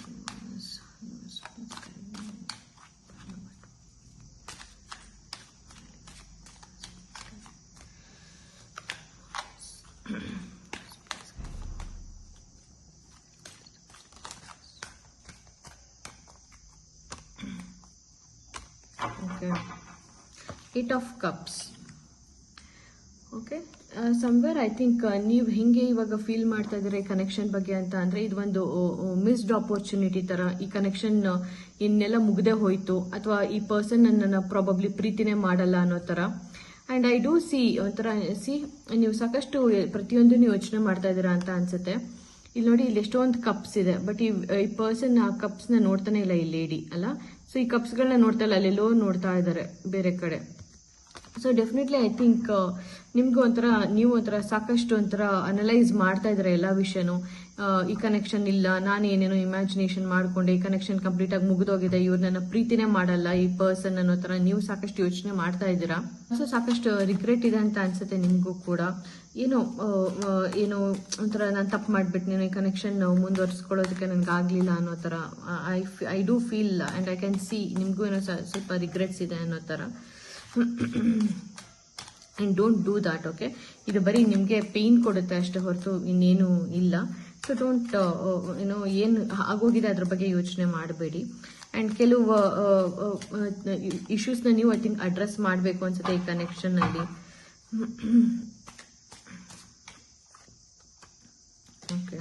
Okay, 8 of cups. Okay, somewhere I think ನೀವು ಹಿಂಗೆ ಇವಾಗ ಫೀಲ್ ಮಾಡ್ತಾ ಇದ್ದೀರಾ ಈ ಕನೆಕ್ಷನ್ ಬಗ್ಗೆ ಅಂತ ಅಂದ್ರೆ ಇದು ಒಂದು ಮಿಸ್ಡ್ ಆಪರ್ಚುನಿಟಿ ತರ. ಈ ಕನೆಕ್ಷನ್ ಇನ್ನೆಲ್ಲ ಮುಗ್ದೇ ಹೋಯ್ತು, ಅಥವಾ ಈ ಪರ್ಸನ್ ನನ್ನನ್ನು ಪ್ರಾಬಬ್ಲಿ ಪ್ರೀತಿನೇ ಮಾಡಲ್ಲ ಅನ್ನೋ ತರ. ಅಂಡ್ ಐ ಡೂ ಸಿ ಒಂಥರ ನೀವು ಸಾಕಷ್ಟು ಪ್ರತಿಯೊಂದನ್ನು ಯೋಚನೆ ಮಾಡ್ತಾ ಇದ್ದೀರಾ ಅಂತ ಅನ್ಸುತ್ತೆ. ಇಲ್ಲಿ ನೋಡಿ, ಇಲ್ಲಿ ಎಷ್ಟೊಂದು ಕಪ್ಸ್ ಇದೆ, ಬಟ್ ಈ ಪರ್ಸನ್ ಆ ಕಪ್ಸ್ ನ ನೋಡ್ತಾನೆ ಇಲ್ಲ ಈ ಲೇಡಿ ಅಲ್ಲ. ಸೊ ಈ ಕಪ್ಸ್ಗಳನ್ನ ನೋಡ್ತಾ ಇಲ್ಲ, ಅಲ್ಲೆಲ್ಲೋ ನೋಡ್ತಾ ಇದ್ದಾರೆ ಬೇರೆ ಕಡೆ. ಸೊ ಡೆಫಿನೆಟ್ಲಿ ಐ ಥಿಂಕ್ ನಿಮ್ಗೂ ನೀವು ಒಂಥರ ಸಾಕಷ್ಟು ಒಂಥರ ಅನಲೈಸ್ ಮಾಡ್ತಾ ಇದ್ದಾರೆ ಎಲ್ಲ ವಿಷಯನೂ. ಈ ಕನೆಕ್ಷನ್ ಇಲ್ಲ, ನಾನು ಏನೇನೋ ಇಮ್ಯಾಜಿನೇಷನ್ ಮಾಡ್ಕೊಂಡೆ, ಈ ಕನೆಕ್ಷನ್ ಕಂಪ್ಲೀಟ್ ಆಗಿ ಮುಗಿದೋಗಿದೆ, ಇವ್ರು ನನ್ನ ಪ್ರೀತಿನೇ ಮಾಡಲ್ಲ ಈ ಪರ್ಸನ್ ಅನ್ನೋ ತರ ನೀವು ಸಾಕಷ್ಟು ಯೋಚನೆ ಮಾಡ್ತಾ ಇದ್ದೀರಾ. ಸೊ ಸಾಕಷ್ಟು ರಿಗ್ರೆಟ್ ಇದೆ ಅಂತ ಅನ್ಸುತ್ತೆ ನಿಮ್ಗೂ ಕೂಡ. ಏನೋ ಒಂಥರ ನಾನು ತಪ್ಪು ಮಾಡ್ಬಿಟ್ಟು ನೀನು ಈ ಕನೆಕ್ಷನ್ ಮುಂದುವರಿಸ್ಕೊಳ್ಳೋದಕ್ಕೆ ನನ್ಗೆ ಆಗ್ಲಿಲ್ಲ ಅನ್ನೋ ತರ I do feel and I can C ನಿಮ್ಗೂ ಏನೋ ಸ್ವಲ್ಪ ರಿಗ್ರೆಟ್ಸ್ ಇದೆ ಅನ್ನೋ ತರ. And don't do that. Okay, ಇದು ಬರೀ ನಿಮ್ಗೆ ಪೇನ್ ಕೊಡುತ್ತೆ ಅಷ್ಟೇ ಹೊರತು ಇನ್ನೇನು ಇಲ್ಲ. ಸೊ ಡೋಂಟ್ ಏನು ಆಗೋಗಿದೆ ಅದ್ರ ಬಗ್ಗೆ ಯೋಚನೆ ಮಾಡಬೇಡಿ. ಅಂಡ್ ಕೆಲವು ಇಶ್ಯೂಸ್ನ ನೀವು ಐ ಥಿಂಕ್ ಅಡ್ರೆಸ್ ಮಾಡಬೇಕು ಅನ್ಸುತ್ತೆ ಈ ಕನೆಕ್ಷನ್ ಅಲ್ಲಿ. Okay,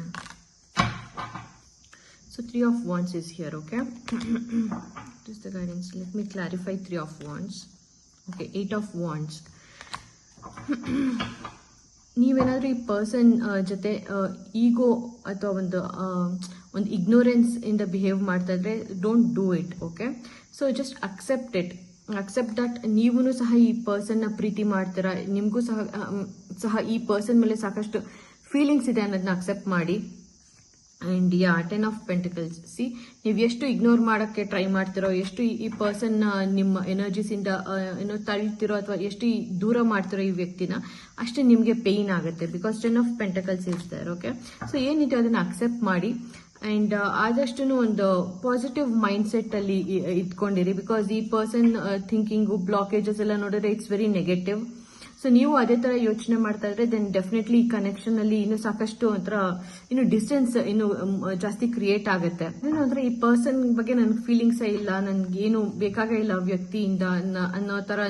so 3 of wands is here. Okay, what is the guidance? Let me clarify 3 of wands. Okay, 8 of wands. ನೀವೇನಾದ್ರೂ ಈ ಪರ್ಸನ್ ಜೊತೆ ಈಗೋ ಅಥವಾ ಒಂದು ಇಗ್ನೋರೆನ್ಸ್ ಇಂದ ಬಿಹೇವ್ ಮಾಡ್ತಾ ಇದ್ರೆ don't do it. Okay, so just accept that ನೀವೂ ಸಹ ಈ ಪರ್ಸನ್ ನ ಪ್ರೀತಿ ಮಾಡ್ತೀರಾ, ನಿಮ್ಗೂ ಸಹ ಈ ಪರ್ಸನ್ ಮೇಲೆ ಸಾಕಷ್ಟು ಫೀಲಿಂಗ್ಸ್ ಇದೆ ಅನ್ನೋದನ್ನ ಅಕ್ಸೆಪ್ಟ್ ಮಾಡಿ. And 10 of pentacles. ಸಿ, ನೀವು ಎಷ್ಟು ಇಗ್ನೋರ್ ಮಾಡಕ್ಕೆ ಟ್ರೈ ಮಾಡ್ತಿರೋ, ಎಷ್ಟು ಈ ಪರ್ಸನ್ ನಿಮ್ಮ ಎನರ್ಜೀಸ್ ಇಂದ ತಳ್ತಿರೋ ಅಥವಾ ಎಷ್ಟು ದೂರ ಮಾಡ್ತಿರೋ ಈ ವ್ಯಕ್ತಿನ, ಅಷ್ಟೇ ನಿಮ್ಗೆ ಪೇಯ್ನ್ ಆಗುತ್ತೆ. Because 10 of pentacles is there. Okay, so ಏನಿದೆ ಅದನ್ನ ಅಕ್ಸೆಪ್ಟ್ ಮಾಡಿ. ಅಂಡ್ ಆದಷ್ಟು ಒಂದು ಪಾಸಿಟಿವ್ ಮೈಂಡ್ ಸೆಟ್ ಅಲ್ಲಿ ಇಟ್ಕೊಂಡಿರಿ. ಬಿಕಾಸ್ ಈ ಪರ್ಸನ್ ಥಿಂಕಿಂಗು ಬ್ಲಾಕೇಜಸ್ ಎಲ್ಲ ನೋಡಿದ್ರೆ ಇಟ್ಸ್ ವೆರಿ ನೆಗೆಟಿವ್. ಸೊ ನೀವು ಅದೇ ತರ ಯೋಚನೆ ಮಾಡ್ತಾ ಇದ್ರೆ ದೆನ್ ಡೆಫಿನೆಟ್ಲಿ ಈ ಕನೆಕ್ಷನ್ ಅಲ್ಲಿ ಇನ್ನು ಸಾಕಷ್ಟು ಇನ್ನು ಡಿಸ್ಟೆನ್ಸ್ ಇನ್ನು ಜಾಸ್ತಿ ಕ್ರಿಯೇಟ್ ಆಗುತ್ತೆ. ಅಂದ್ರೆ ಈ ಪರ್ಸನ್ ಬಗ್ಗೆ ನನ್ಗೆ ಫೀಲಿಂಗ್ಸೇ ಇಲ್ಲ, ನನ್ಗೆ ಏನು ಬೇಕಾಗೇ ಇಲ್ಲ ವ್ಯಕ್ತಿಯಿಂದ ಅನ್ನೋ ತರ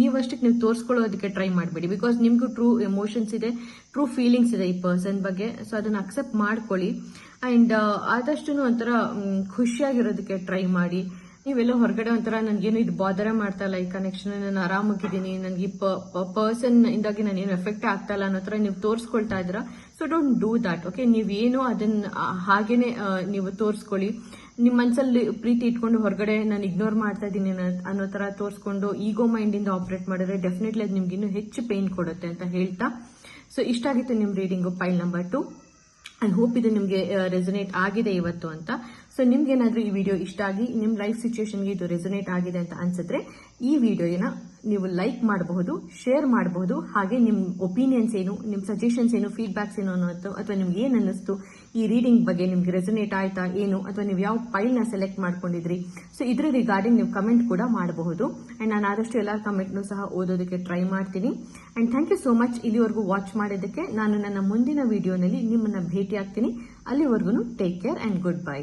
ನೀವಷ್ಟಕ್ಕೆ ನೀವು ತೋರಿಸ್ಕೊಳ್ಳೋದಕ್ಕೆ ಟ್ರೈ ಮಾಡಬೇಡಿ. ಬಿಕಾಸ್ ನಿಮ್ಗೂ ಟ್ರೂ ಎಮೋಷನ್ಸ್ ಇದೆ, ಟ್ರೂ ಫೀಲಿಂಗ್ಸ್ ಇದೆ ಈ ಪರ್ಸನ್ ಬಗ್ಗೆ. ಸೊ ಅದನ್ನ ಅಕ್ಸೆಪ್ಟ್ ಮಾಡ್ಕೊಳ್ಳಿ. ಅಂಡ್ ಆದಷ್ಟು ಒಂಥರ ಖುಷಿಯಾಗಿರೋದಕ್ಕೆ ಟ್ರೈ ಮಾಡಿ. ನೀವೆಲ್ಲ ಹೊರಗಡೆ ಒಂಥರ ನನ್ಗೇನು ಇದು ಬಾದರ ಮಾಡ್ತಾ ಇಲ್ಲ ಈ ಕನೆಕ್ಷನ್, ನಾನು ಆರಾಮಾಗಿದ್ದೀನಿ, ನನ್ಗೆ ಈ ಪರ್ಸನ್ ಇಂದಾಗಿ ನಾನೇನು ಎಫೆಕ್ಟ್ ಆಗ್ತಾ ಇಲ್ಲ ಅನ್ನೋ ತರ ನೀವು ತೋರಿಸ್ಕೊಳ್ತಾ ಇದ್ದೀರಾ. So don't do that. Okay, ನೀವೇನು ಅದನ್ನ ಹಾಗೇನೆ ನೀವು ತೋರಿಸ್ಕೊಳ್ಳಿ. ನಿಮ್ಮ ಮನಸ್ಸಲ್ಲಿ ಪ್ರೀತಿ ಇಟ್ಕೊಂಡು ಹೊರಗಡೆ ನಾನು ಇಗ್ನೋರ್ ಮಾಡ್ತಾ ಇದ್ದೀನಿ ಅನ್ನೋ ತರ ತೋರಿಸ್ಕೊಂಡು ಈಗೋ ಮೈಂಡ್ ಇಂದ ಆಪರೇಟ್ ಮಾಡಿದ್ರೆ ಡೆಫಿನೆಟ್ಲಿ ಅದು ನಿಮ್ಗೆ ಇನ್ನೂ ಹೆಚ್ಚು ಪೇನ್ ಕೊಡುತ್ತೆ ಅಂತ ಹೇಳ್ತಾ. ಸೊ ಇಷ್ಟ ಆಗಿತ್ತು ನಿಮ್ reading, file number 2. I hope ಇದು ನಿಮಗೆ ರೆಸನೇಟ್ ಆಗಿದೆ ಇವತ್ತು ಅಂತ. ಸೊ ನಿಮ್ಗೇನಾದರೂ ಈ ವಿಡಿಯೋ ಇಷ್ಟ ಆಗಿ ನಿಮ್ಮ ಲೈಫ್ ಸಿಚುವೇಶನ್ಗೆ ಇದು ರೆಸೊನೇಟ್ ಆಗಿದೆ ಅಂತ ಅನ್ಸಿದ್ರೆ ಈ ವಿಡಿಯೋನ ನೀವು ಲೈಕ್ ಮಾಡಬಹುದು, ಶೇರ್ ಮಾಡಬಹುದು. ಹಾಗೆ ನಿಮ್ಮ ಒಪಿನಿಯನ್ಸ್ ಏನು, ನಿಮ್ಮ ಸಜೆಷನ್ಸ್ ಏನು, ಫೀಡ್ಬ್ಯಾಕ್ಸ್ ಏನು ಅನ್ನೋದು, ಅಥವಾ ನಿಮ್ಗೆ ಏನು ಅನ್ನಿಸ್ತು ಈ ರೀಡಿಂಗ್ ಬಗ್ಗೆ, ನಿಮ್ಗೆ ರೆಸೊನೇಟ್ ಆಯ್ತಾ ಏನು, ಅಥವಾ ನೀವು ಯಾವ ಫೈಲ್ನ ಸೆಲೆಕ್ಟ್ ಮಾಡ್ಕೊಂಡಿದ್ರಿ, ಸೊ ಇದ್ರ ರಿಗಾರ್ಡಿಂಗ್ ನೀವು ಕಮೆಂಟ್ ಕೂಡ ಮಾಡಬಹುದು. ಅಂಡ್ ನಾನು ಆದಷ್ಟು ಎಲ್ಲ ಕಮೆಂಟ್ನು ಸಹ ಓದೋದಕ್ಕೆ ಟ್ರೈ ಮಾಡ್ತೀನಿ. And thank you so much ಇಲ್ಲಿವರೆಗೂ ವಾಚ್ ಮಾಡಿದ್ದಕ್ಕೆ. ನಾನು ನನ್ನ ಮುಂದಿನ ವಿಡಿಯೋನಲ್ಲಿ ನಿಮ್ಮನ್ನ ಭೇಟಿ ಆಗ್ತೀನಿ. ಅಲ್ಲಿವರೆಗೂ take care and good by.